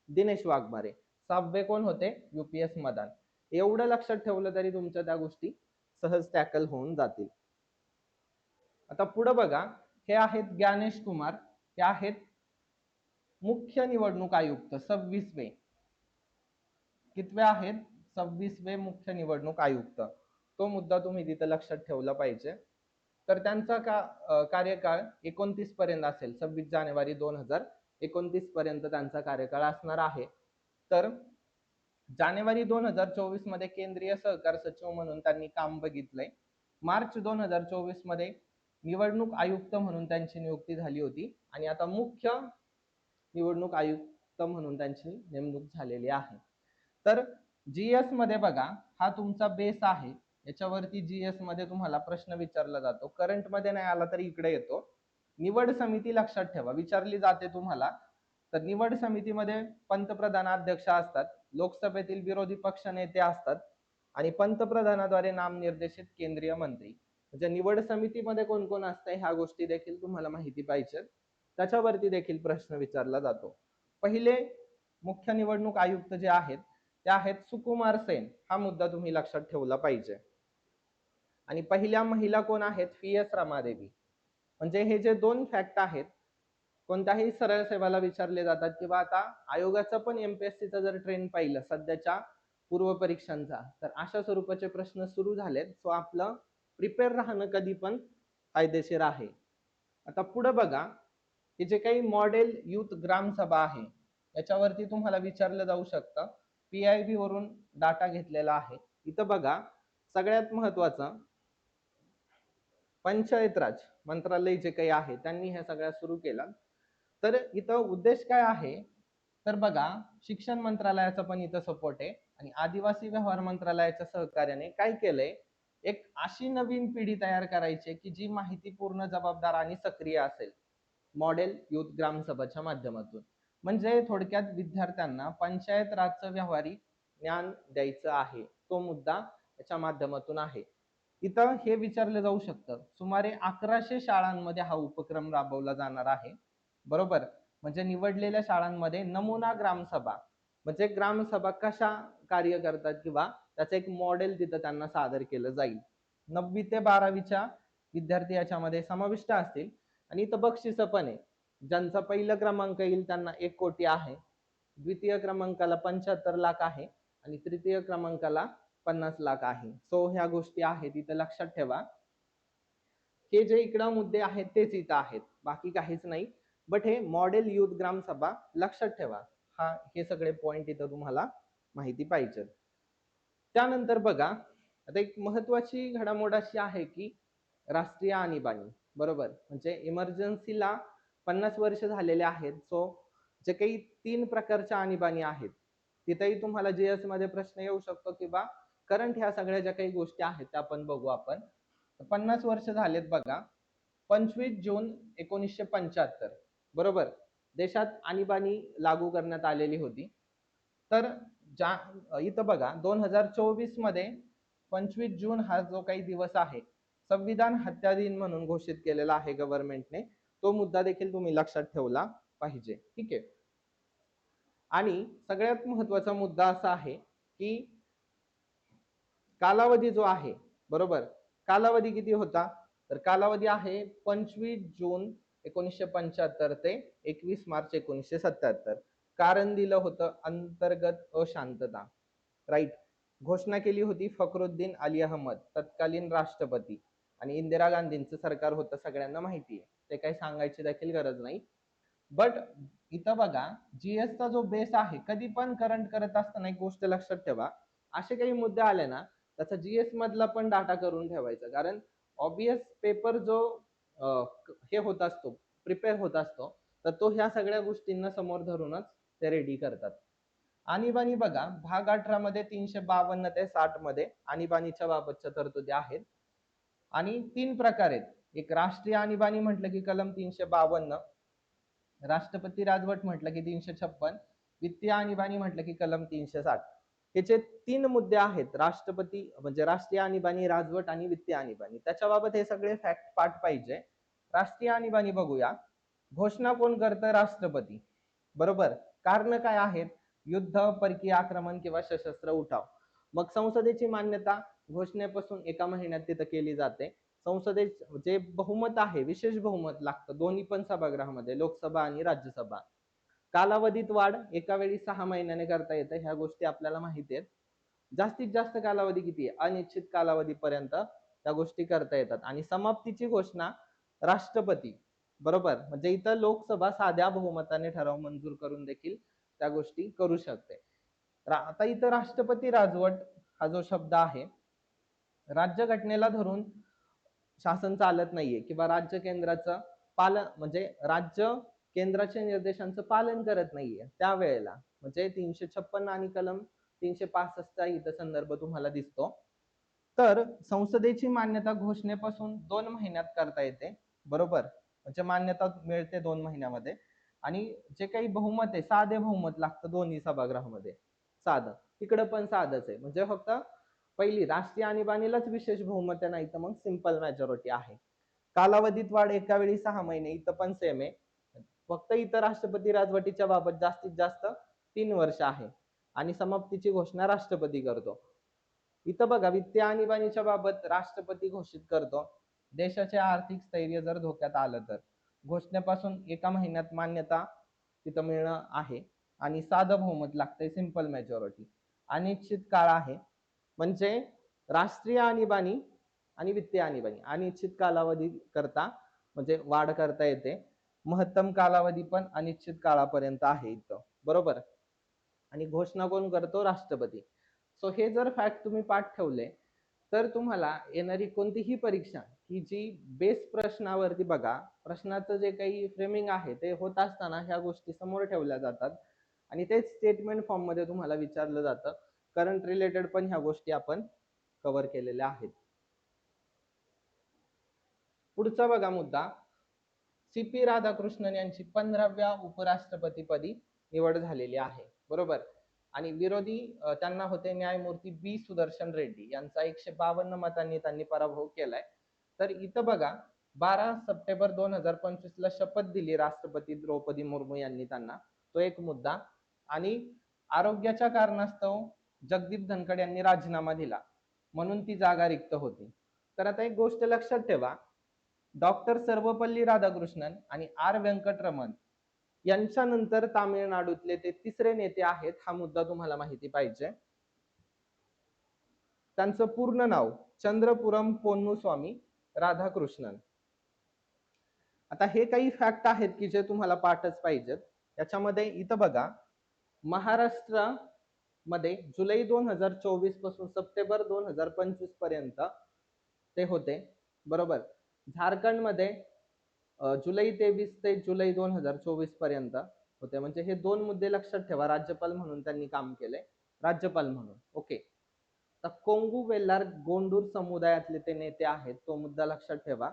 A: दिनेश वाघमारे. 6वे कोण होते, UPS मदान. एवढं लक्षात ठेवलं तरी तुमच्या त्या गोष्टी सहज टॅकल होऊन जातील. आता पुढे बघा, हे आहेत ज्ञानेश कुमार, हे आहेत मुख्य निवडणूक आयुक्त 26वे. कितवे आहेत, 26वे मुख्य निवडणूक आयुक्त. तो मुद्दा तुम्ही तिथे लक्षात ठेवला पाहिजे. तर त्यांचा कार्यकाळ 29 पर्यंत असेल, 26 जानेवारी 2029 पर्यंत त्यांचा कार्यकाळ असणार आहे. तर जानेवारी 2024 मध्ये केंद्रीय सहकार सचिव म्हणून त्यांनी काम बघितलंय. मार्च 2024 मध्ये निवडणूक आयुक्त म्हणून त्यांची नियुक्ती झाली होती आणि आता मुख्य निवडणूक आयुक्त म्हणून त्यांची नेमणूक झालेली आहे. तर जीएस मध्ये बघा, हा तुमचा बेस आहे. याच्यावरती जीएस मध्ये तुम्हाला प्रश्न विचारला जातो. करंट मध्ये नाही आला तरी इकडे येतो. निवड समिती लक्षात ठेवा, विचारली जाते तुम्हाला. तर निवड समितीमध्ये पंतप्रधान अध्यक्ष असतात, लोकसभेतील विरोधी पक्ष नेते असतात आणि पंतप्रधानाद्वारे नामनिर्देशित केंद्रीय मंत्री. म्हणजे निवड समितीमध्ये कोण कोण असतंय ह्या गोष्टी देखील तुम्हाला माहिती पाहिजेत. त्याच्यावरती देखील प्रश्न विचारला जातो. पहिले मुख्य निवडणूक आयुक्त जे आहेत ते आहेत सुकुमार सेन. हा मुद्दा तुम्ही लक्षात ठेवला पाहिजे. आणि पहिल्या महिला कोण आहेत? PS रमादेवी. म्हणजे हे जे दोन फॅक्ट आहेत, कोणत्याही सरळ सेवाला विचारले जातात किंवा आता आयोगाचा पण MPSCचा जर ट्रेंड पाहिलं सध्याच्या पूर्व परीक्षांचा, तर अशा स्वरूपाचे प्रश्न सुरू झालेत. सो आपलं प्रिपेअर राहणं कधी पण फायदेशीर आहे. आता पुढे बघा, हे जे काही मॉडेल युथ ग्रामसभा आहे याच्यावरती तुम्हाला विचारलं जाऊ शकतं. PIB वरून डाटा घेतलेला आहे. इथं बघा, सगळ्यात महत्वाचं पंचायत राज मंत्रालय जे काही आहे त्यांनी ह्या सगळ्या सुरू केला. तर इथं उद्देश काय आहे, तर बघा, शिक्षण मंत्रालयाचा पण इथं सपोर्ट आहे आणि आदिवासी व्यवहार मंत्रालयाच्या सहकार्याने काय केलंय, एक अशी नवीन पिढी तयार करायची की जी माहितीपूर्ण, जबाबदार आणि सक्रिय असेल. मॉडेल युथ ग्रामसभाच्या माध्यमातून म्हणजे थोडक्यात विद्यार्थ्यांना पंचायत राजचं व्यवहारिक ज्ञान द्यायचं आहे. तो मुद्दा याच्या माध्यमातून आहे. इथं हे विचारलं जाऊ शकतं, सुमारे 1100 शाळांमध्ये हा उपक्रम राबवला जाणार आहे. बरोबर, म्हणजे निवडलेल्या शाळांमध्ये नमुना ग्रामसभा, म्हणजे ग्रामसभा कशा कार्य करतात किंवा त्याचं एक मॉडेल तिथं त्यांना सादर केलं जाईल. 9वी ते 12वीच्या विद्यार्थी याच्यामध्ये समाविष्ट असतील. आणि इथं बक्षीस पण आहे. ज्यांचा पहिला क्रमांक येईल त्यांना 1 कोटी आहे, द्वितीय क्रमांकाला 75 लाख आहे आणि तृतीय क्रमांकाला 50 लाख आहे. सो ह्या गोष्टी आहेत इथं लक्षात ठेवा. हे जे इकडं मुद्दे आहेत तेच इथं आहेत, बाकी काहीच नाही. बट हे मॉडेल युथ ग्रामसभा लक्षात ठेवा. हे सगळे पॉइंट इथं तुम्हाला माहिती पाहिजे. त्यानंतर बघा, आता एक महत्वाची घडामोड अशी आहे की राष्ट्रीय आणीबाणी. बरोबर, म्हणजे इमर्जन्सीला 50 वर्ष झालेले आहेत. सो जे काही 3 प्रकारच्या आणीबाणी आहेत तिथेही तुम्हाला जीएस मध्ये प्रश्न येऊ शकतो किंवा करंट ह्या सगळ्या ज्या काही गोष्टी आहेत त्या आपण बघू. आपण 50 वर्ष झालेत बघा. 25 जून 1975 बरोबर देशात आणीबाणी लागू करण्यात आलेली होती. तर इथं बघा 2024 मध्ये 25 जून हा जो काही दिवस आहे संविधान हत्या दिन म्हणून घोषित केलेला आहे गव्हर्नमेंटने. तो मुद्दा देखील तुम्ही लक्षात ठेवला पाहिजे. ठीक आहे. आणि सगळ्यात महत्वाचा मुद्दा असा आहे की कालावधी जो आहे, बरोबर, कालावधी किती होता, तर कालावधी आहे 25 जून 1975 ते 21 मार्च 1977. कारण दिलं होतं अंतर्गत अशांतता. राईट. घोषणा केली होती फखरुद्दीन अली अहमद, तत्कालीन राष्ट्रपती, आणि इंदिरा गांधींचं सरकार होतं, सगळ्यांना माहिती आहे, ते काही सांगायची देखील गरज नाही. बट इथं बघा, जीएस चा जो बेस आहे, कधी पण करंट करत असताना एक गोष्ट लक्षात ठेवा, असे काही मुद्दे आले ना त्याचा जीएस मधला पण डाटा करून ठेवायचा. कारण ऑब्वियस पेपर जो हे होत असतो, प्रिपेअर होत असतो, तर तो ह्या सगळ्या गोष्टींना समोर धरूनच ते रेडी करतात. आणीबाणी बघा, भाग 18 मध्ये 352 ते 60 मध्ये आणीबाणीच्या बाबतच्या तरतुदी आहेत. आणि 3 प्रकार आहेत. एक राष्ट्रीय आणीबाणी म्हटलं की कलम 352, राष्ट्रपती राजवट म्हटलं की 356, वित्तीय आणीबाणी म्हटलं की कलम 360. याचे 3 मुद्दे आहेत, राष्ट्रपती म्हणजे राष्ट्रीय आणीबाणी, राजवट आणि वित्तीय आणीबाणी. त्याच्याबाबत हे सगळे फॅक्ट पाठ पाहिजे. राष्ट्रीय आणीबाणी बघूया. घोषणा कोण करतं? राष्ट्रपती. बरोबर. कारण काय आहेत? युद्ध, परकीय आक्रमण किंवा सशस्त्र उठाव. मग संसदेची मान्यता घोषणेपासून 1 महिन्यात तिथं केली जाते. संसदेत जे बहुमत आहे, विशेष बहुमत लागतं दोन्ही पण सभागृहामध्ये, लोकसभा आणि राज्यसभा. कालावधीत वाढ एका वेळी 6 महिन्याने करता येते, ह्या गोष्टी आपल्याला माहिती आहेत. जास्तीत जास्त कालावधी किती आहे? अनिश्चित कालावधीपर्यंत त्या गोष्टी करता येतात. आणि समाप्तीची घोषणा राष्ट्रपती. बरोबर, म्हणजे इथं लोकसभा साध्या बहुमताने ठराव मंजूर करून देखील त्या गोष्टी करू शकते. आता इथं राष्ट्रपती राजवट हा जो शब्द आहे, राज्यघटनेला धरून शासन चालत नाहीये किंवा राज्य केंद्राचं पालन म्हणजे राज्य केंद्राच्या निर्देशांचं पालन करत नाहीये त्यावेळेला, म्हणजे 356 आणि कलम 365 इथं संदर्भ तुम्हाला दिसतो. तर संसदेची मान्यता घोषणेपासून 2 महिन्यात करता येते, बरोबर. म्हणजे मान्यता मिळते 2 महिन्यामध्ये. आणि जे काही बहुमत आहे, साधे बहुमत लागतं दोन्ही सभागृहामध्ये, साधं. इकडं पण साधच आहे, म्हणजे फक्त पहिली राष्ट्रीय आणीबाणीलाच विशेष बहुमत आहे, नाही तर मग सिंपल मेजॉरिटी आहे. कालावधीत वाढ एका वेळी 6 महिने, इथं पण सेम आहे. फक्त इथं राष्ट्रपती राजवटीच्या बाबत जास्तीत जास्त 3 वर्ष आहे आणि समाप्तीची घोषणा राष्ट्रपती करतो. इथं बघा, वित्तीय आणीबाणीच्या बाबत राष्ट्रपती घोषित करतो. देशाचे आर्थिक स्थैर्य जर धोक्यात आलं तर घोषणेपासून 1 महिन्यात मान्यता तिथं मिळणं आहे आणि साधं बहुमत लागतंय, सिंपल मेजॉरिटी. अनिश्चित काळ आहे, म्हणजे राष्ट्रीय आणीबाणी आणि वित्तीय आणीबाणी अनिश्चित कालावधी करता म्हणजे वाढ करता येते. महत्तम कालावधी पण अनिश्चित काळापर्यंत आहे इथं, बरोबर. आणि घोषणा कोण करतो? राष्ट्रपती. सो हे जर फॅक्ट तुम्ही पाठ ठेवले तर तुम्हाला येणारी कोणतीही परीक्षा ही जी बेस प्रश्नावरती बघा, प्रश्नाचं जे काही फ्रेमिंग आहे ते होत असताना ह्या गोष्टी समोर ठेवल्या जातात आणि तेच स्टेटमेंट फॉर्म मध्ये तुम्हाला विचारलं जातं. करंट रिलेटेड पण ह्या गोष्टी आपण कव्हर केलेल्या आहेत. पुढचा बघा मुद्दा, सी.पी. राधाकृष्णन यांची 15व्या उपराष्ट्रपतीपदी निवड झालेली आहे, बरोबर. आणि विरोधी त्यांना होते न्यायमूर्ती बी सुदर्शन रेड्डी यांचा 152 मतांनी त्यांनी पराभव केलाय. तर इथं बघा, 12 सप्टेंबर 2025 ला शपथ दिली राष्ट्रपती द्रौपदी मुर्मू यांनी त्यांना, तो एक मुद्दा. आणि आरोग्याच्या कारणास्तव जगदीप धनखड यांनी राजीनामा दिला म्हणून ती जागा रिक्त होती. तर आता एक गोष्ट लक्षात ठेवा, डॉक्टर सर्वपल्ली राधाकृष्णन आणि आर व्यंकटरमण यांच्यानंतर तामिळनाडूतले ते तिसरे नेते आहेत, हा मुद्दा तुम्हाला माहिती पाहिजे. त्यांचं पूर्ण नाव चंद्रपुरम पोन्नुस्वामी राधाकृष्णन. आता हे काही फॅक्ट आहेत की जे तुम्हाला पाठच पाहिजेत. याच्यामध्ये इथं बघा, महाराष्ट्र मध्ये जुलै 2024 पासून सप्टेंबर 2025 पर्यंत ते होते, बरोबर. झारखंड मध्ये जुलै 23 ते जुलै 2024 पर्यंत होते. म्हणजे हे 2 मुद्दे लक्षात ठेवा. राज्यपाल म्हणून त्यांनी काम केले, राज्यपाल म्हणून, ओके. तर कोंगू वेल्लार गोंडूर समुदायातले ते नेते आहेत, तो मुद्दा लक्षात ठेवा.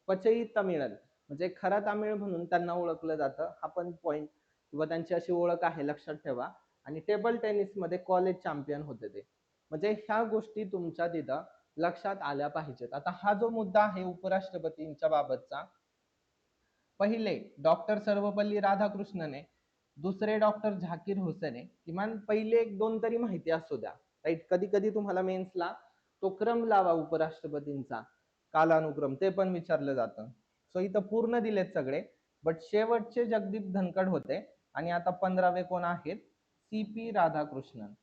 A: पचई तमिळन म्हणजे खरा तामिळ म्हणून त्यांना ओळखलं जातं, हा पण पॉइंट किंवा त्यांची अशी ओळख आहे, लक्षात ठेवा. आणि टेबल टेनिस मध्ये कॉलेज चॅम्पियन होते ते. म्हणजे ह्या गोष्टी तुमच्या तिथं लक्षात आल्या पाहिजेत. आता हा जो मुद्दा आहे उपराष्ट्रपतींच्या बाबतचा, पहिले डॉक्टर सर्वपल्ली राधाकृष्णन आहे, दुसरे डॉक्टर झाकीर हुसेन आहे. किमान पहिले 1-2 तरी माहिती असू द्या, राईट. कधी कधी तुम्हाला मेन्सला तो क्रम लावा उपराष्ट्रपतींचा, कालानुक्रम, ते पण विचारलं जातं. सो इथं पूर्ण दिलेत सगळे, बट शेवटचे जगदीप धनखड होते आणि आता 15वे कोण आहेत? सी.पी. राधाकृष्णन.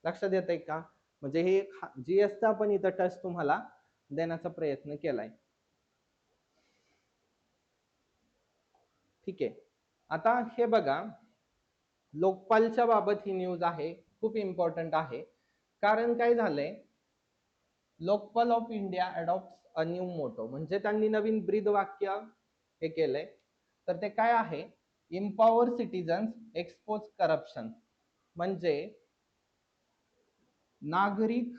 A: लक्षात येतंय का? म्हणजे हे जीएसचा आपण इथं टच तुम्हाला देण्याचा प्रयत्न केलाय. ठीक आहे. आता हे बघा, लोकपालच्या बाबत ही न्यूज आहे, खूप इम्पॉर्टंट आहे. कारण काय झालंय, Lokpal of India adopt a new motto, म्हणजे त्यांनी नवीन ब्रीद वाक्य हे केलंय. तर ते काय आहे? इम्पॉवर सिटीजन्स, एक्सपोज करप्शन. म्हणजे नागरिक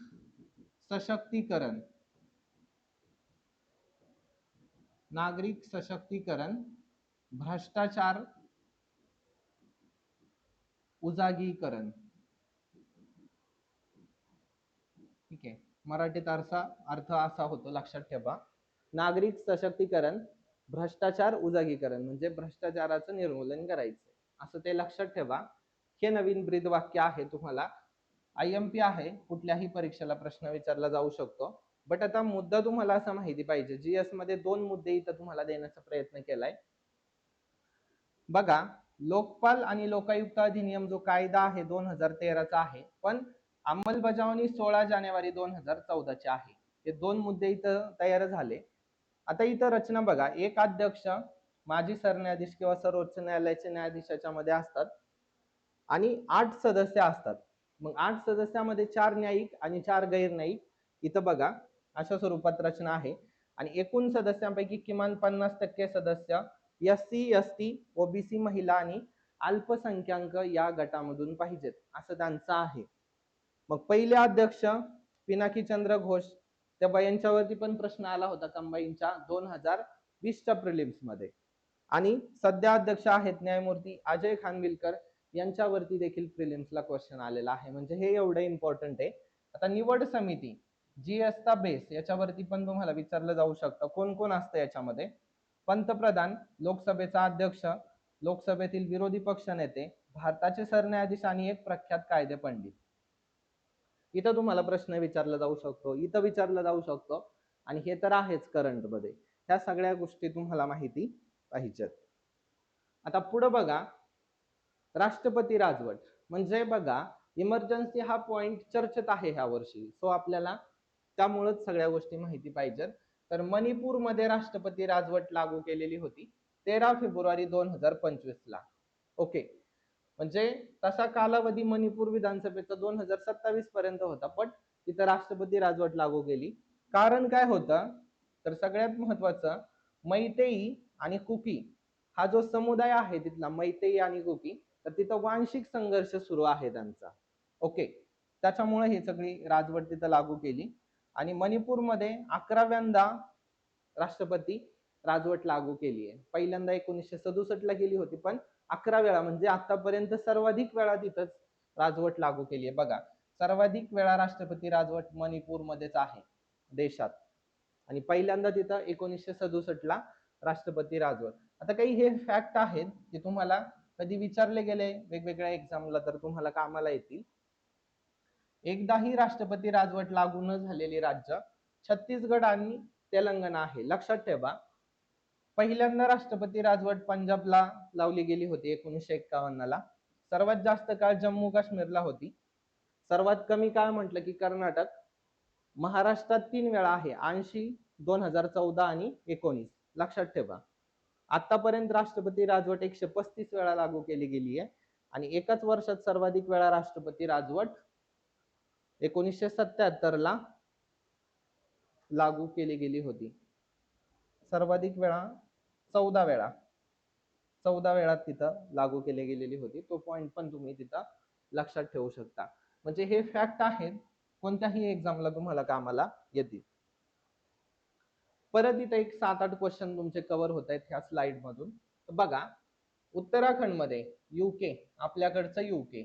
A: सशक्तीकरण, नागरिक सशक्तीकरण, भ्रष्टाचार उजागीकरण. ठीक आहे, मराठीत अर्थ असा होतो, लक्षात ठेवा. नागरिक सशक्तीकरण, भ्रष्टाचार उजागीकरण, म्हणजे भ्रष्टाचाराचं निर्मूलन करायचं, असं ते लक्षात ठेवा. हे नवीन ब्रीद वाक्य आहे. तुम्हाला IMP आहे, कुठल्याही परीक्षेला प्रश्न विचारला जाऊ शकतो. बट आता मुद्दा तुम्हाला असा माहिती पाहिजे, जीएस मध्ये 2 मुद्दे इथं तुम्हाला देण्याचा प्रयत्न केलाय. बघा, लोकपाल आणि लोकायुक्त अधिनियम जो कायदा आहे 2013चा आहे, पण अंमलबजावणी 16 जानेवारी 2014 आहे. हे 2 मुद्दे इथं तयार झाले. आता इथं रचना बघा, एक अध्यक्ष, माजी सरन्यायाधीश किंवा सर्वोच्च न्यायालयाचे न्यायाधीशाच्या मध्ये असतात आणि 8 सदस्य असतात. मग 8 सदस्यामध्ये 4 न्यायिक आणि 4 गैर न्यायिक. इथं बघा, अशा स्वरूपात रचना आहे. आणि एकूण सदस्यांपैकी किमान 50% सदस्य SC ST OBC महिला आणि अल्पसंख्याक या गटामधून पाहिजेत असं त्यांचं आहे. मग पहिले अध्यक्ष पिनाकी चंद्र घोष, त्या यांच्यावरती पण प्रश्न आला होता कंबाईनच्या 2020च्या प्रिलिम्स मध्ये. आणि सध्या अध्यक्ष आहेत न्यायमूर्ती अजय खानविलकर, यांच्यावरती देखील प्रिलिम्सला क्वेश्चन आलेला आहे. म्हणजे हे एवढं इम्पॉर्टंट आहे. आता निवड समिती जी असता बेस, याच्यावरती पण तुम्हाला विचारलं जाऊ शकतं कोण कोण असतं याच्यामध्ये. पंतप्रधान, लोकसभेचा अध्यक्ष, लोकसभेतील विरोधी पक्ष नेते, भारताचे सरन्यायाधीश आणि एक प्रख्यात कायदे पंडित. इथं तुम्हाला प्रश्न विचारला जाऊ शकतो, इथं विचारला जाऊ शकतो, आणि हे तर आहेच करंट मध्ये. ह्या सगळ्या गोष्टी तुम्हाला माहिती पाहिजेत. आता पुढे बघा, राष्ट्रपती राजवट. म्हणजे बघा, इमर्जन्सी हा पॉइंट चर्चेत आहे ह्या वर्षी, सो आपल्याला त्यामुळेच सगळ्या गोष्टी माहिती पाहिजेत. तर मणिपूर मध्ये राष्ट्रपती राजवट लागू केलेली होती 13 फेब्रुवारी 2025 ला. ओके, म्हणजे तसा कालावधी मणिपूर विधानसभेचा 2027 पर्यंत होता, पण तिथं राष्ट्रपती राजवट लागू केली. कारण काय होतं, तर सगळ्यात महत्वाचं, मैतेई आणि कुकी हा जो समुदाय आहे तिथला, मैतेई आणि कुकी, तर तिथं वांशिक संघर्ष सुरू आहे त्यांचा. ओके, त्याच्यामुळे ही सगळी राजवट तिथं लागू केली. आणि मणिपूरमध्ये 11व्यांदा राष्ट्रपती राजवट लागू केली आहे. पहिल्यांदा 1967 ला केली होती, पण 11 वेळा, म्हणजे आतापर्यंत सर्वाधिक वेळा तिथंच राजवट लागू केली आहे. बघा, सर्वाधिक वेळा राष्ट्रपती राजवट मणिपूर मध्येच आहे देशात, आणि पहिल्यांदा तिथं 1967 ला राष्ट्रपती राजवट. आता काही हे फॅक्ट आहेत जे तुम्हाला कधी विचारले गेले वेगवेगळ्या एक्झामला तर तुम्हाला कामाला येतील. एकदाही राष्ट्रपती राजवट लागू न झालेली राज्य छत्तीसगड आणि तेलंगणा आहे. लक्षात ठेवा, पहिल्यांदा राष्ट्रपती राजवट पंजाबला लावली गेली होती 1951 ला. सर्वात जास्त काळ जम्मू काश्मीरला होती. सर्वात कमी काळ म्हटलं की कर्नाटक. महाराष्ट्रात 3 वेळा आहे, 80, 2014 आणि 19. लक्षात ठेवा, आतापर्यंत राष्ट्रपती राजवट 135 वेळा लागू केली गेली आहे, आणि एकाच वर्षात सर्वाधिक वेळा राष्ट्रपती राजवट 1977 ला लागू केली गेली होती. सर्वाधिक वेळा 14 वेळा, 14 वेळा तिथं लागू केली गेलेली होती. तो पॉइंट पण तुम्ही तिथं लक्षात ठेवू शकता. म्हणजे हे फॅक्ट आहेत, कोणत्याही एक्झामला तुम्हाला कामाला येतील. परत इथं एक 7-8 क्वेश्चन तुमचे कव्हर होत आहेत ह्या स्लाइड मधून. बघा, उत्तराखंड मध्ये, युके, आपल्याकडचं युके,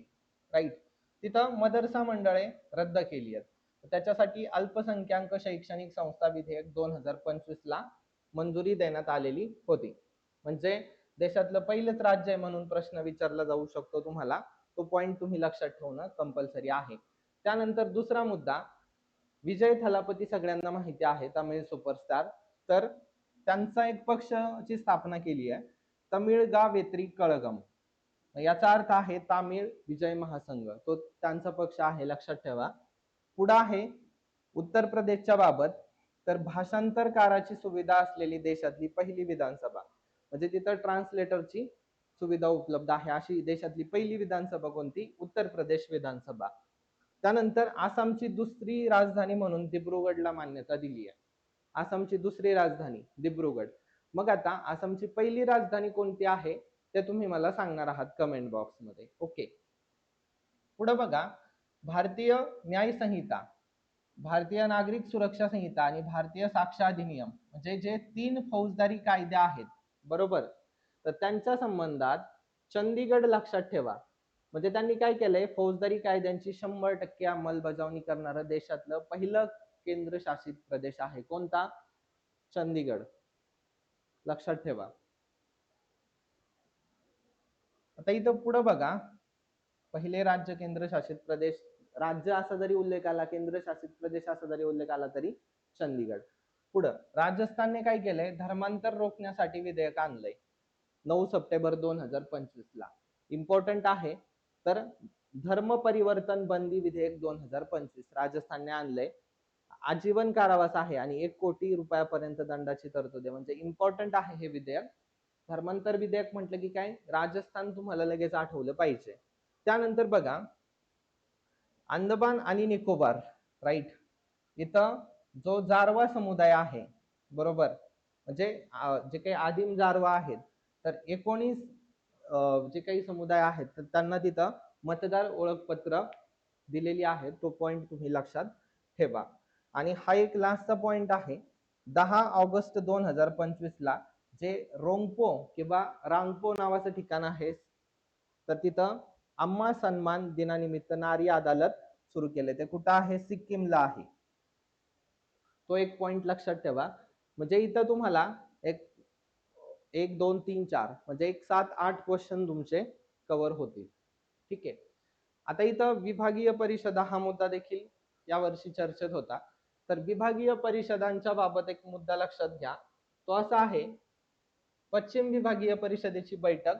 A: राईट, तिथं मदरसा मंडळे रद्द केली आहेत. त्याच्यासाठी अल्पसंख्याक शैक्षणिक संस्था विधेयक 2025 ला मंजुरी देण्यात आलेली होती. म्हणजे देशातलं पहिलंच राज्य आहे म्हणून प्रश्न विचारला जाऊ शकतो तुम्हाला. तो पॉइंट तुम्ही लक्षात ठेवणं कंपल्सरी आहे. त्यानंतर दुसरा मुद्दा, विजय थलापती सगळ्यांना माहिती आहे, तमिळ सुपरस्टार. तर त्यांचा एक पक्षाची स्थापना केली आहे, तमिळगा वेत्री कळगम. याचा अर्थ आहे तामिळ विजय महासंघ. तो त्यांचा पक्ष आहे, लक्षात ठेवा. पुढे आहे उत्तर प्रदेशच्या बाबत, तर भाषांतरकाराची सुविधा असलेली देशातली पहिली विधानसभा, म्हणजे तिथं ट्रान्सलेटरची सुविधा उपलब्ध आहे अशी देशातली पहिली विधानसभा कोणती? उत्तर प्रदेश विधानसभा. त्यानंतर आसामची दुसरी राजधानी म्हणून दिब्रुगडला मान्यता दिली आहे. आसामची दुसरी राजधानी दिब्रुगड. मग आता आसामची पहिली राजधानी कोणती आहे ते तुम्ही मला सांगणार आहात कमेंट बॉक्स मध्ये. ओके, पुढे बघा, भारतीय न्याय संहिता, भारतीय नागरिक सुरक्षा संहिता आणि भारतीय साक्ष अधिनियम, म्हणजे जे 3 फौजदारी कायदे आहेत, बरोबर, तर त्यांच्या संबंधात चंदीगड, लक्षात ठेवा, म्हणजे त्यांनी काय केलंय, फौजदारी कायद्यांची 100% अंमलबजावणी करणारं देशातलं पहिलं केंद्रशासित प्रदेश आहे. कोणता? चंदीगड, लक्षात ठेवा. आता इथं पुढे बघा, पहिले राज्य केंद्रशासित प्रदेश, राज्य असा जरी उल्लेख आला, केंद्रशासित प्रदेश असा जरी उल्लेख आला तरी चंदीगड. पुढं राजस्थानने काय केलंय, धर्मांतर रोखण्यासाठी विधेयक आणलंय 9 सप्टेंबर 2025 ला. इम्पॉर्टंट आहे. तर धर्म परिवर्तन बंदी विधेयक 2025 राजस्थानने आणलंय. आजीवन कारावास आहे आणि 1 कोटी रुपयापर्यंत दंडाची तरतूद आहे. म्हणजे इम्पॉर्टंट आहे हे विधेयक. धर्मांतर विधेयक म्हटलं की काय, राजस्थान तुम्हाला लगेच आठवलं पाहिजे. त्यानंतर बघा, अंदमान आणि निकोबार, राईट, इथं जो जारवा समुदाय आहे, बरोबर. म्हणजे जे काही आदिम जारवा आहेत, तर 19 जे काही समुदाय आहेत, तर त्यांना तिथं मतदार ओळखपत्र दिलेली आहे. तो पॉइंट तुम्ही लक्षात ठेवा. आणि हा एक लास्टचा पॉइंट आहे. 10 ऑगस्ट 2025 ला जे रोंगपो किंवा रांगपो नावाचं ठिकाण आहे, तर तिथं अम्मा सन्मान दिनानिमित्त नारी अदालत सुरू केले. ते कुठं आहे? सिक्कीमला आहे. तो एक पॉइंट लक्षात ठेवा. म्हणजे इथं तुम्हाला एक 1 2 3 4 म्हणजे एक 7 8 क्वेश्चन तुमचे कव्हर होतील. ठीक आहे. आता इथं विभागीय परिषदा हा मुद्दा देखील या वर्षी चर्चेत होता. तर विभागीय परिषदांच्या बाबत एक मुद्दा लक्षात घ्या. तो असा आहे, पश्चिम विभागीय परिषदेची बैठक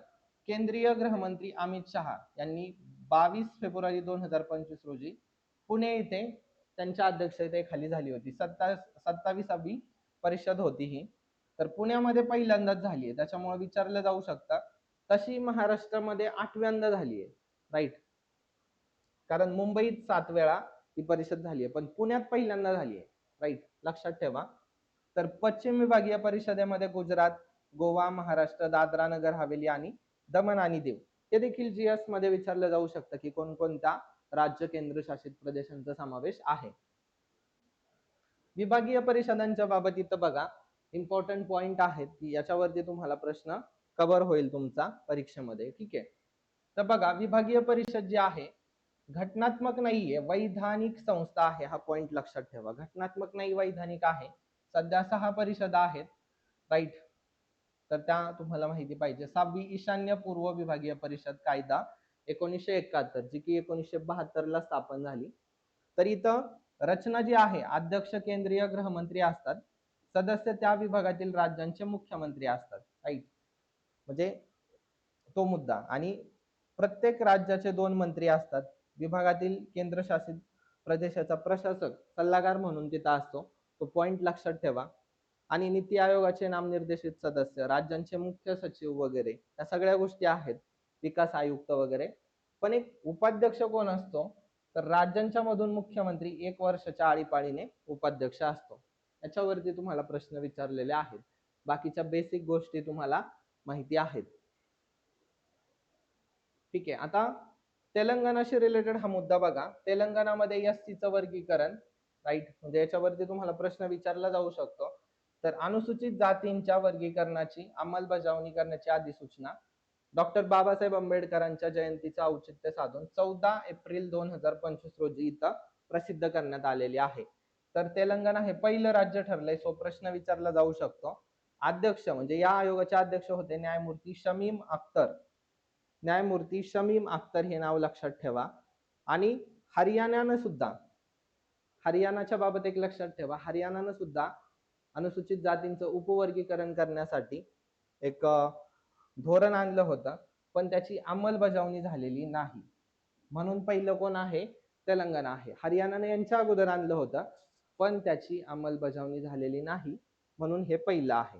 A: केंद्रीय गृहमंत्री अमित शहा यांनी 22 फेब्रुवारी 2025 रोजी पुणे येथे त्यांच्या अध्यक्षतेखाली झाली होती. 27वी परिषद होती ही. तर पुण्यामध्ये पहिल्यांदाच झाली आहे, त्याच्यामुळे विचारलं जाऊ शकतं. तशी महाराष्ट्रामध्ये 8व्यांदा झाली आहे, राईट. कारण मुंबईत 7 वेळा ही परिषद झाली आहे, पण पुण्यात पहिल्यांदा झाली आहे, राईट. लक्षात ठेवा. तर पश्चिम विभागीय परिषदेमध्ये गुजरात, गोवा, महाराष्ट्र, दादरा नगर हवेली आणि दमन आणि दीव हे देखील जीएस मध्ये विचारलं जाऊ शकतं की कोणकोणत्या राज्य केंद्रशासित प्रदेशांचा समावेश आहे. विभागीय परिषदांच्या बाबत इथं बघा, इम्पॉर्टंट पॉइंट आहेत की याच्यावरती तुम्हाला प्रश्न कव्हर होईल तुमचा परीक्षेमध्ये. ठीक आहे. तर बघा, विभागीय परिषद जी आहे घटनात्मक नाहीये, वैधानिक संस्था आहे. हा पॉइंट लक्षात ठेवा. घटनात्मक नाही, वैधानिक आहे. सध्या 6 परिषदा आहेत, राईट. तर त्या तुम्हाला माहिती पाहिजे. 6वी ईशान्य पूर्व विभागीय परिषद कायदा 1971, जी की 1972 ला स्थापन झाली. तर इथं रचना जी आहे, अध्यक्ष केंद्रीय गृहमंत्री असतात, सदस्य त्या विभागातील राज्यांचे मुख्यमंत्री असतात, राईट. म्हणजे तो मुद्दा. आणि प्रत्येक राज्याचे 2 मंत्री असतात. विभागातील केंद्रशासित प्रदेशाचा प्रशासक सल्लागार म्हणून तिथं असतो. तो पॉइंट लक्षात ठेवा. आणि नीती आयोगाचे नामनिर्देशित सदस्य, राज्यांचे मुख्य सचिव वगैरे या सगळ्या गोष्टी आहेत, विकास आयुक्त वगैरे. पण एक उपाध्यक्ष कोण असतो? तर राज्यांच्या मधून मुख्यमंत्री 1 वर्षाच्या आळीपाळीने उपाध्यक्ष असतो. याच्यावरती तुम्हाला प्रश्न विचारलेले आहेत. बाकीच्या बेसिक गोष्टी तुम्हाला माहिती आहेत. ठीक आहे. आता तेलंगणाशी रिलेटेड हा मुद्दा बघा. तेलंगणामध्ये एससीचं वर्गीकरण, राईट. म्हणजे याच्यावरती तुम्हाला प्रश्न विचारला जाऊ शकतो. तर अनुसूचित जातींच्या वर्गीकरणाची अंमलबजावणी करण्याची अधिसूचना डॉक्टर बाबासाहेब आंबेडकरांच्या जयंतीचं औचित्य साधून 14 एप्रिल 2025 रोजी इथं प्रसिद्ध करण्यात आलेली आहे. तर तेलंगणा हे पहिलं राज्य ठरलंय. सो प्रश्न विचारला जाऊ शकतो. अध्यक्ष म्हणजे या आयोगाचे अध्यक्ष होते न्यायमूर्ती शमीम अख्तर. न्यायमूर्ती शमीम अख्तर हे नाव लक्षात ठेवा. आणि हरियाणानं सुद्धा, हरियाणाच्या बाबत एक लक्षात ठेवा, हरियाणानं सुद्धा अनुसूचित जातींचं उपवर्गीकरण करण्यासाठी एक धोरण आणलं होतं, पण त्याची अंमलबजावणी झालेली नाही. म्हणून पहिलं कोण आहे? तेलंगणा आहे. हरियाणाने यांच्या अगोदर आणलं होतं, पण त्याची अंमलबजावणी झालेली नाही, म्हणून हे पहिलं आहे.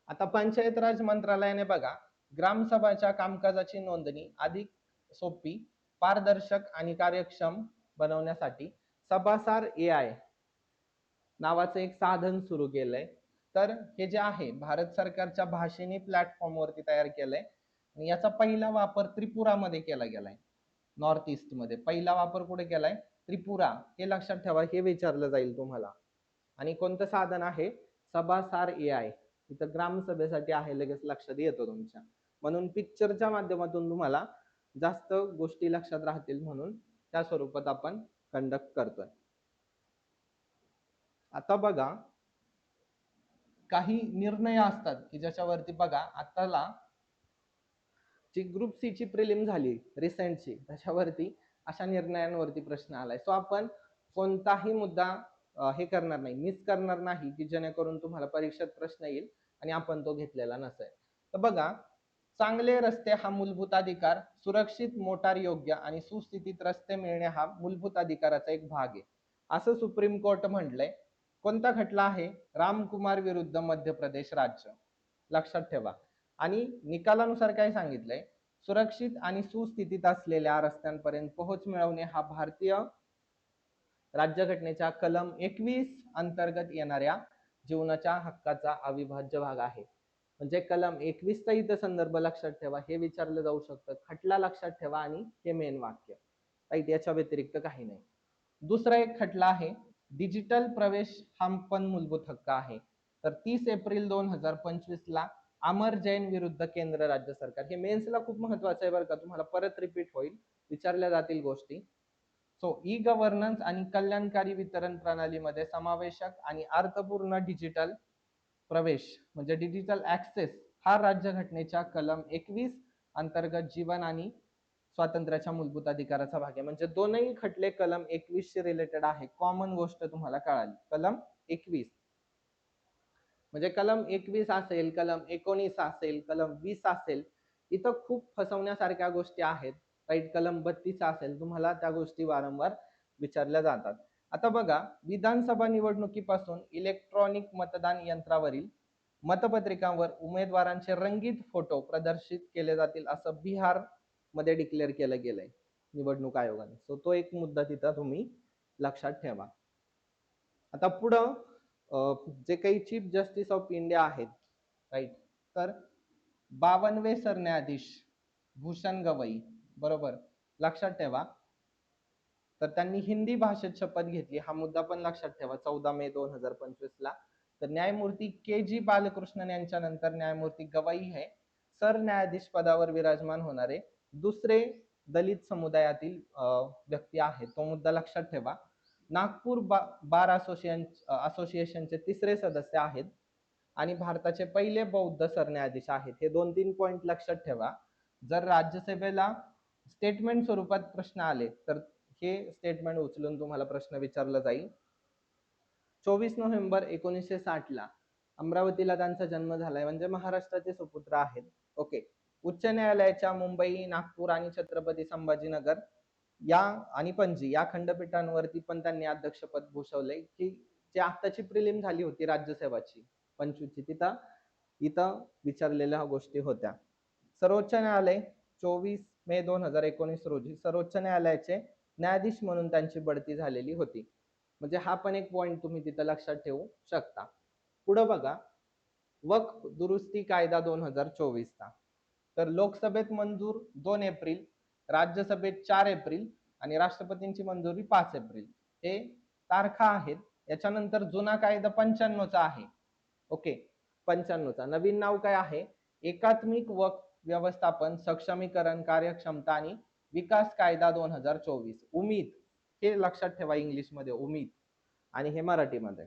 A: आता पंचायत राज मंत्रालयाने बघा, ग्रामसभाच्या कामकाजाची नोंदणी अधिक सोपी, पारदर्शक आणि कार्यक्षम बनवण्यासाठी सभासार AI नावाचं एक साधन सुरू केलंय. तर हे जे आहे भारत सरकारच्या भाषिणी प्लॅटफॉर्मवरती तयार केलंय. आणि याचा पहिला वापर त्रिपुरामध्ये केला गेलाय. नॉर्थ ईस्ट मध्ये पहिला वापर कुठे केलाय? त्रिपुरा. हे लक्षात ठेवा, हे विचारलं जाईल तुम्हाला. आणि कोणतं साधन आहे? सभासार AI. इथं ग्रामसभेसाठी आहे, लगेच लक्षात येतो तुमच्या. म्हणून पिक्चरच्या माध्यमातून तुम्हाला जास्त गोष्टी लक्षात राहतील, म्हणून त्या स्वरूपात आपण कंडक्ट करतोय. आता बघा, काही निर्णय असतात की ज्याच्यावरती बघा, आताला जी ग्रुप सी ची प्रिलिम झाली रिसेंटची, त्याच्यावरती अशा निर्णयांवरती प्रश्न आलाय. सो आपण कोणताही मुद्दा हे करणार नाही, मिस करणार नाही, की जेणेकरून तुम्हाला परीक्षेत प्रश्न येईल आणि आपण तो घेतलेला नसेल. तर बघा, चांगले रस्ते हा मूलभूत अधिकार, सुरक्षित मोटार योग्य आणि सुस्थितीत रस्ते मिळणे हा मूलभूत अधिकाराचा एक भाग आहे, असं सुप्रीम कोर्ट म्हटलंय. कोणता खटला आहे? रामकुमार विरुद्ध मध्य प्रदेश राज्य. लक्षात ठेवा. आणि निकालानुसार काय सांगितलंय? सुरक्षित आणि सुस्थितीत असलेल्या रस्त्यांपर्यंत पोहोच मिळवणे हा भारतीय राज्यघटनेच्या कलम 21 अंतर्गत येणाऱ्या जीवनाच्या हक्काचा अविभाज्य भाग आहे. म्हणजे कलम 21 चा इथं संदर्भ लक्षात ठेवा, हे विचारलं जाऊ शकतं. खटला लक्षात ठेवा आणि हे मेन वाक्य. राईट, याच्या व्यतिरिक्त काही नाही. दुसरा एक खटला आहे, डिजिटल प्रवेश हा पण मूलभूत हक्क आहे. तर 30 एप्रिल 2025 ला अमर जैन विरुद्ध केंद्र राज्य सरकार. हे मेन्सला खूप महत्वाचं आहे बरं का, तुम्हाला परत रिपीट होईल, विचारल्या जातील गोष्टी. सो ई गव्हर्नन्स आणि कल्याणकारी वितरण प्रणालीमध्ये समावेशक आणि अर्थपूर्ण डिजिटल प्रवेश म्हणजे डिजिटल ऍक्सेस हा राज्यघटनेच्या कलम 21 अंतर्गत जीवन आणि स्वातंत्र्याच्या मूलभूत अधिकाराचा भाग आहे. म्हणजे दोनही खटले कलम 21 शी रिलेटेड आहे. कॉमन गोष्ट तुम्हाला कळाली, कलम 21 म्हणजे कलम 21 असेल, कलम 19 असेल, कलम 20 असेल, इथं खूप फसवण्यासारख्या गोष्टी आहेत. राईट, कलम 32 असेल, तुम्हाला त्या गोष्टी वारंवार विचारल्या जातात. आता बघा, विधानसभा निवडणुकीपासून इलेक्ट्रॉनिक मतदान यंत्रावरील मतपत्रिकांवर उमेदवारांचे रंगीत फोटो प्रदर्शित केले जातील असं बिहार मध्ये डिक्लेअर केलं गेलंय निवडणूक आयोगाने. सो तो एक मुद्दा तिथं तुम्ही लक्षात ठेवा. आता पुढं जे काही चीफ जस्टिस ऑफ इंडिया आहेत, राईट, तर 52वे सरन्यायाधीश भूषण गवई, बरोबर, लक्षात ठेवा. तर त्यांनी हिंदी भाषेत शपथ घेतली, हा मुद्दा पण लक्षात ठेवा, 14 मे 2025 ला. तर न्यायमूर्ती के जी बालकृष्णन यांच्या नंतर न्यायमूर्ती गवई हे सरन्यायाधीश पदावर विराजमान होणारे दुसरे दलित समुदायातील व्यक्ती आहेत, तो मुद्दा लक्षात ठेवा. नागपूर बार असोसिएशनचे तिसरे सदस्य आहेत आणि भारताचे पहिले बौद्ध सरन्यायाधीश आहेत. हे 2-3 पॉइंट लक्षात ठेवा. जर राज्यसभेला स्टेटमेंट स्वरूपात प्रश्न आले तर हे स्टेटमेंट उचलून तुम्हाला प्रश्न विचारला जाईल. 24 नोव्हेंबर 1960 ला अमरावतीला त्यांचा जन्म झालाय, म्हणजे महाराष्ट्राचे सुपुत्र आहेत. ओके. उच्च न्यायालयाच्या मुंबई, नागपूर आणि छत्रपती संभाजीनगर या आणि पणजी या खंडपीठांवरती पण त्यांनी अध्यक्षपद भूषवले, की जी आताची प्रिलिम झाली होती राज्यसेवाची 25ची, तिथं इथं विचारलेल्या गोष्टी होत्या. सर्वोच्च न्यायालय 24 मे 2019 रोजी सर्वोच्च न्यायालयाचे न्यायाधीश म्हणून त्यांची बढती झालेली होती. म्हणजे हा पण एक पॉइंट तुम्ही तिथं लक्षात ठेवू शकता. पुढे बघा, वक्फ दुरुस्ती कायदा 2024 चा. तर लोकसभेत मंजूर 2 एप्रिल, राज्यसभेत 4 एप्रिल आणि राष्ट्रपतींची मंजुरी 5 एप्रिल, हे तारखा आहेत. याच्यानंतर जुना कायदा 95 चा आहे. ओके, 95 चा. नवीन नाव काय आहे? एकात्मिक वक्फ व्यवस्थापन सक्षमीकरण कार्यक्षमता आणि विकास कायदा 2024, उमीद. हे लक्षात ठेवा, इंग्लिश मध्ये उमीद आणि हे मराठीमध्ये.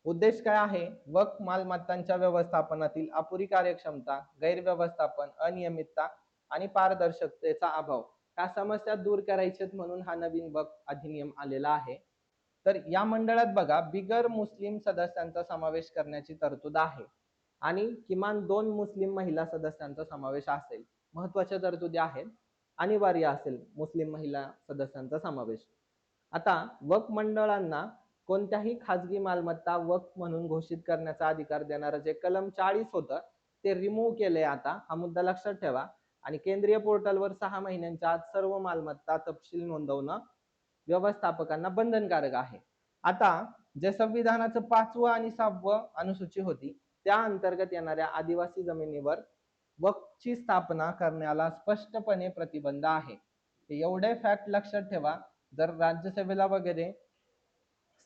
A: उद्देश काय आहे? वक्फ मालमत्तांच्या व्यवस्थापनातील अपुरी कार्यक्षमता, गैरव्यवस्थापन, अनियमितता आणि पारदर्शकतेचा अभाव ह्या समस्या दूर करायच्यात म्हणून हा नवीन वक्फ अधिनियम आलेला आहे. तर या मंडळात बघा, बिगर मुस्लिम सदस्यांचा समावेश करण्याची तरतूद आहे आणि किमान 2 मुस्लिम महिला सदस्यांचा समावेश असेल. महत्वाच्या तरतुदी आहेत, अनिवार्य असेल मुस्लिम महिला सदस्यांचा समावेश. आता वक्फ मंडळांना कोणत्याही खाजगी मालमत्ता वक्फ म्हणून घोषित करण्याचा अधिकार देणारं जे कलम 40 होतं ते रिमूव्ह केले आता, हा मुद्दा लक्षात ठेवा. आणि केंद्रीय पोर्टलवर 6 महिन्यांच्या आत सर्व मालमत्ता तपशील नोंदवणं व्यवस्थापकांना बंधनकारक आहे. आता जे संविधानाचं 5वं आणि 6वं अनुसूची होती त्या अंतर्गत येणाऱ्या आदिवासी जमिनीवर वक्फची स्थापना करण्याला स्पष्टपणे प्रतिबंध आहे. एवढे फॅक्ट लक्षात ठेवा. जर राज्यसभेला वगैरे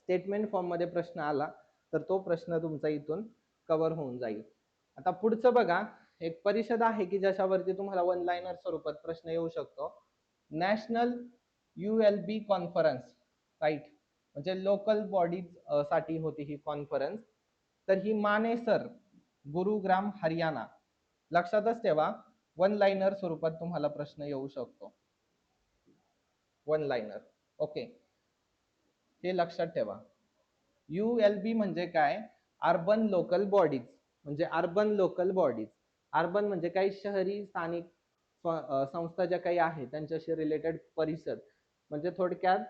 A: स्टेटमेंट फॉर्म मध्ये प्रश्न आला तर तो प्रश्न तुमचा इथून कव्हर होऊन जाईल. आता पुढचं बघा, एक परिषद आहे की ज्याच्यावरती तुम्हाला वन लाइनर स्वरूपात प्रश्न येऊ शकतो. नॅशनल ULB कॉन्फरन्स, राईट, म्हणजे लोकल बॉडीज साठी होती ही कॉन्फरन्स. तर ही मानेसर, गुरुग्राम, हरियाणा. लक्षातच ठेवा, वन लाइनर स्वरूपात तुम्हाला प्रश्न येऊ शकतो. One liner. ओके, हे लक्षात ठेवा. ULB म्हणजे काय? Urban local bodies. म्हणजे अर्बन लोकल बॉडीज, अर्बन म्हणजे काही शहरी स्थानिक संस्था ज्या काही आहेत त्यांच्याशी रिलेटेड परिषद. म्हणजे थोडक्यात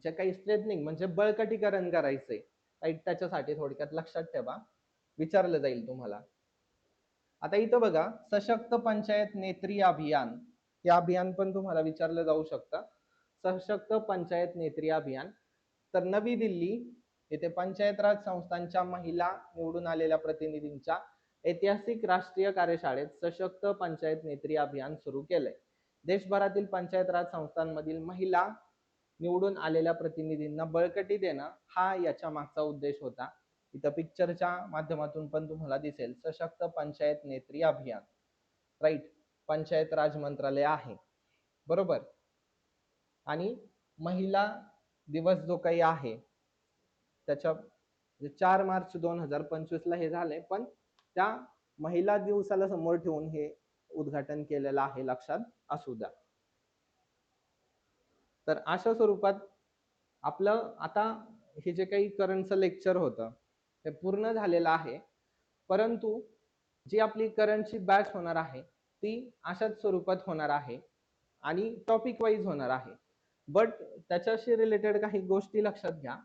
A: जे काही स्ट्रेथनिंग म्हणजे बळकटीकरण करायचंय, राईट, त्याच्यासाठी थोडक्यात लक्षात ठेवा, विचारलं जाईल तुम्हाला. आता इथं बघा, सशक्त पंचायत नेत्री अभियान, हे अभियान पण तुम्हाला विचारलं जाऊ शकतं. सशक्त पंचायत नेत्री अभियान. तर नवी दिल्ली येथे पंचायत राज संस्थांच्या महिला निवडून आलेल्या प्रतिनिधींच्या ऐतिहासिक राष्ट्रीय कार्यशाळेत सशक्त पंचायत नेत्री अभियान सुरू केलंय. देशभरातील पंचायत राज संस्थांमधील महिला निवडून आलेल्या प्रतिनिधींना बळकटी देणं हा याच्या मागचा उद्देश होता. इथं पिक्चरच्या माध्यमातून पण तुम्हाला दिसेल सशक्त पंचायत नेत्री अभियान, राईट, पंचायत राज मंत्रालय आहे, बरोबर. आणि महिला दिवस जो काही आहे त्याच्या 4 मार्च 2025 ला हे झालंय, पण त्या महिला दिवसाला समोर ठेवून हे उद्घाटन केलेलं आहे, लक्षात असू द्या. तर अशा स्वरूपात आपलं आता हे जे काही करंटचं लेक्चर होतं ते पूर्ण झालेलं आहे, परंतु जी आपली करंटची बॅच होणार आहे ती अशाच स्वरूपात होणार आहे आणि टॉपिक वाईज होणार आहे. बट त्याच्याशी रिलेटेड काही गोष्टी लक्षात घ्या.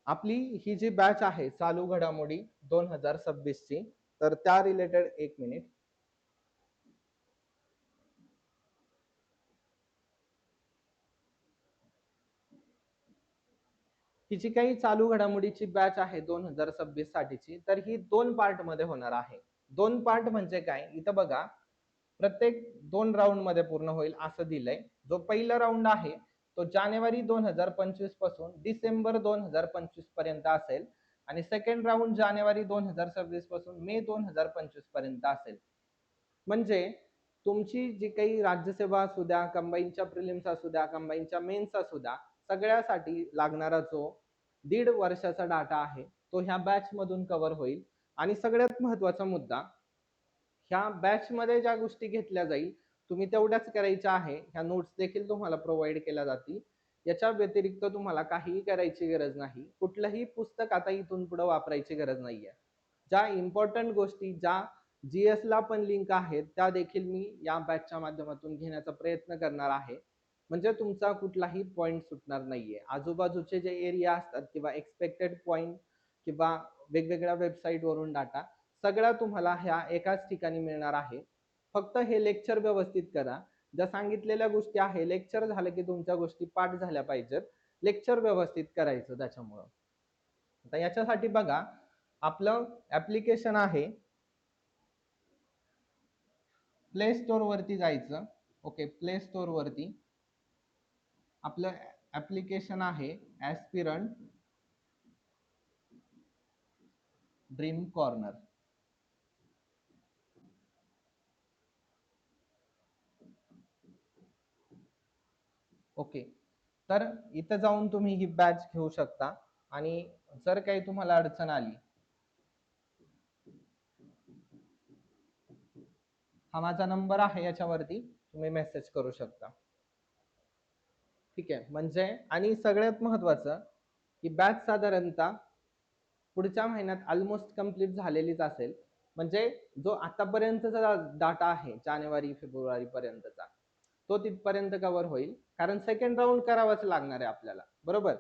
A: आपली ही जी बॅच आहे चालू घडामोडी 2026 ची, तर त्या रिलेटेड एक मिनिट. ही जी काही चालू घडामोडीची बॅच आहे 2026 साठीची, तर ही 2 पार्ट मध्ये होणार आहे. 2 पार्ट म्हणजे काय, इथं बघा प्रत्येक 2 राऊंड मध्ये पूर्ण होईल असं दिलंय. जो पहिला राऊंड आहे तो जानेवारी 2025 पासून डिसेंबर 2025 पर्यंत असेल आणि सेकंड राऊंड जानेवारी 2026 पासून मे 2025 पर्यंत असेल. म्हणजे तुमची जी काही राज्यसेवा असू द्या, कंबाईनच्या प्रिलिम्स असू द्या, कंबाईनच्या मेन्स असू द्या, सगळ्यासाठी लागणारा जो 1.5 वर्षाचा डाटा आहे तो ह्या बॅच मधून कव्हर होईल. आणि सगळ्यात महत्वाचा मुद्दा, ह्या बॅच मध्ये ज्या गोष्टी घेतल्या जाईल तुम्ही तेवढ्याच करायच्या आहे. ह्या नोट्स देखील तुम्हाला प्रोव्हाइड केल्या जातील. याच्या व्यतिरिक्त तुम्हाला काहीही करायची गरज नाही. कुठलंही पुस्तक आता इथून पुढे वापरायची गरज नाहीये. ज्या इम्पॉर्टंट गोष्टी, ज्या जीएस ला पण लिंक आहेत, त्या देखील मी या बॅचच्या माध्यमातून घेण्याचा प्रयत्न करणार आहे. म्हणजे तुमचा कुठलाही पॉइंट सुटणार नाहीये. आजूबाजूचे जे एरिया असतात किंवा एक्सपेक्टेड पॉइंट किंवा वेगवेगळ्या वेबसाईट वरून डाटा सगळा तुम्हाला ह्या एकाच ठिकाणी मिळणार आहे. फक्त हे लेक्चर व्यवस्थित करा. ज्या सांगितलेल्या गोष्टी आहे, लेक्चर झालं की तुमच्या गोष्टी पाठ झाल्या पाहिजेत. लेक्चर व्यवस्थित करायचं त्याच्यामुळं. आता याच्यासाठी बघा आपलं ऍप्लिकेशन आहे, प्ले स्टोर वरती जायचं. ओके, प्ले स्टोर वरती आपलं ऍप्लिकेशन आहे ऍस्पिरंट ड्रीम कॉर्नर. ओके, तर इथं जाऊन तुम्ही ही बॅच घेऊ शकता. आणि जर काही तुम्हाला अडचण आली, हा माझा नंबर आहे, याच्यावरती तुम्ही मेसेज करू शकता. ठीक आहे. म्हणजे आणि सगळ्यात महत्वाचं की बॅच साधारणतः पुढच्या महिन्यात ऑलमोस्ट कंप्लीट झालेलीच असेल. म्हणजे जो आतापर्यंतचा डाटा आहे जानेवारी फेब्रुवारी पर्यंतचा तो तिथपर्यंत कव्हर होईल. कारण सेकंड राऊंड करावाच लागणार आहे आपल्याला, बरोबर.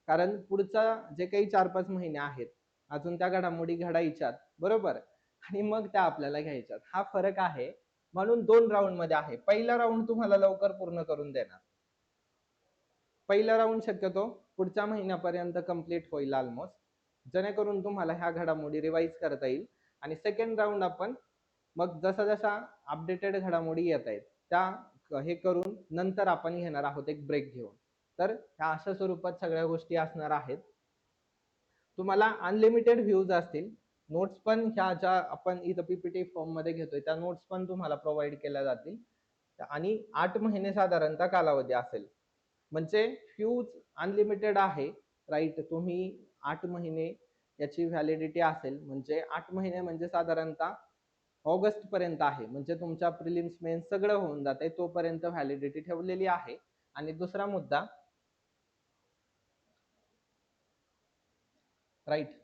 A: कारण पुढचा जे काही 4-5 महिने आहेत अजून त्या घडामोडी घडायच्यात, बरोबर. आणि मग त्या आपल्याला घ्यायच्यात, हा फरक आहे. म्हणून 2 राऊंड मध्ये आहे. पहिला राऊंड तुम्हाला लवकर पूर्ण करून देणार. पहिला राऊंड शक्यतो पुढच्या महिन्यापर्यंत कंप्लीट होईल ऑलमोस्ट, जेणेकरून तुम्हाला ह्या घडामोडी रिवाइज करता येईल. आणि सेकंड राऊंड आपण मग जसा जसा अपडेटेड घडामोडी येत आहेत त्या हे करून नंतर आपण घेणार आहोत एक ब्रेक घेऊन. तर ह्या अशा स्वरूपात सगळ्या गोष्टी असणार आहेत. तुम्हाला अनलिमिटेड व्ह्यूज असतील. नोट्स पण ह्या ज्या आपण इथं पीपीटी फॉर्म मध्ये घेतोय त्या नोट्स पण तुम्हाला प्रोव्हाइड केल्या जातील. आणि 8 महिने साधारणतः कालावधी असेल. म्हणजे फ्यूज अनलिमिटेड आहे, राईट. तुम्ही 8 महिने याची व्हॅलिडिटी असेल. म्हणजे 8 महिने म्हणजे साधारणतः ऑगस्ट पर्यंत आहे. म्हणजे तुमच्या प्रिलिम्स मेन्स सगळं होऊन जाते तोपर्यंत व्हॅलिडिटी ठेवलेली आहे. आणि दुसरा मुद्दा, राईट,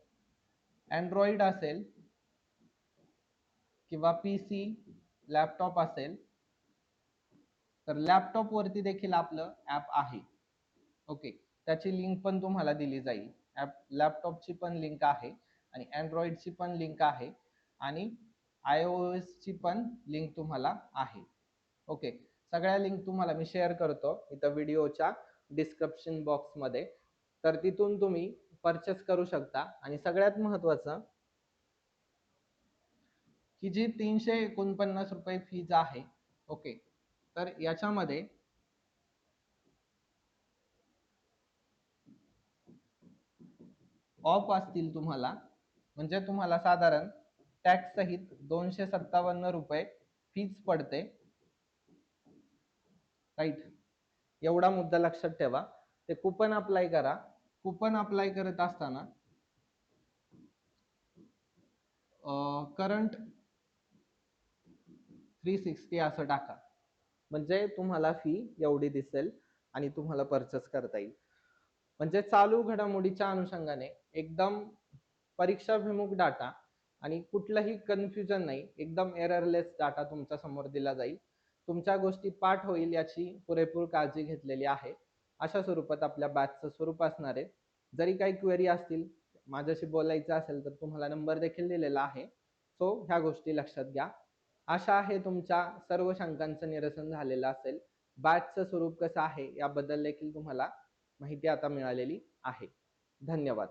A: अँड्रॉइड असेल किंवा पीसी लॅपटॉप असेल तर लॅपटॉप वरती देखील आपलं ऍप आहे. ओके, त्याची लिंक पण तुम्हाला दिली जाईल. ऍप लॅपटॉपची पण लिंक आहे आणि अँड्रॉइडची पण लिंक आहे आणि iOS ची पण लिंक तुम्हाला आहे. ओके, सगळ्या लिंक तुम्हाला मी शेअर करतो इथं व्हिडिओच्या डिस्क्रिप्शन बॉक्समध्ये. तर तिथून तुम्ही परचेस करू शकता. आणि सगळ्यात महत्त्वाचं की जी 349 रुपये फीज आहे, ओके, तर याच्यामध्ये ऑफ असतील तुम्हाला, म्हणजे तुम्हाला साधारण टॅक्स सहित 257 रुपये फीज पडते. राईट, एवढा मुद्दा लक्षात ठेवा. ते कुपन अप्लाय करा. कुपन अप्लाय करत असताना करंट 360 असं टाका, म्हणजे तुम्हाला फी एवढी दिसेल आणि तुम्हाला परचेस करता येईल. म्हणजे चालू घडामोडीच्या अनुषंगाने एकदम परीक्षाभिमुख डाटा आणि कुठलंही कन्फ्युजन नाही, एकदम एररलेस डाटा तुमच्या समोर दिला जाईल. तुमच्या गोष्टी पाठ होईल याची पुरेपूर काळजी घेतलेली आहे. अशा स्वरूपात आपल्या बॅचचं स्वरूप असणार आहे. जरी काही क्वेरी असतील, माझ्याशी बोलायचं असेल तर तुम्हाला नंबर देखील दिलेला आहे. सो ह्या गोष्टी लक्षात घ्या. आशा आहे तुमच्या सर्व शंकांचं निरसन झालेलं असेल. बॅचचं स्वरूप कसं आहे याबद्दल देखील तुम्हाला माहिती आता मिळालेली आहे. धन्यवाद.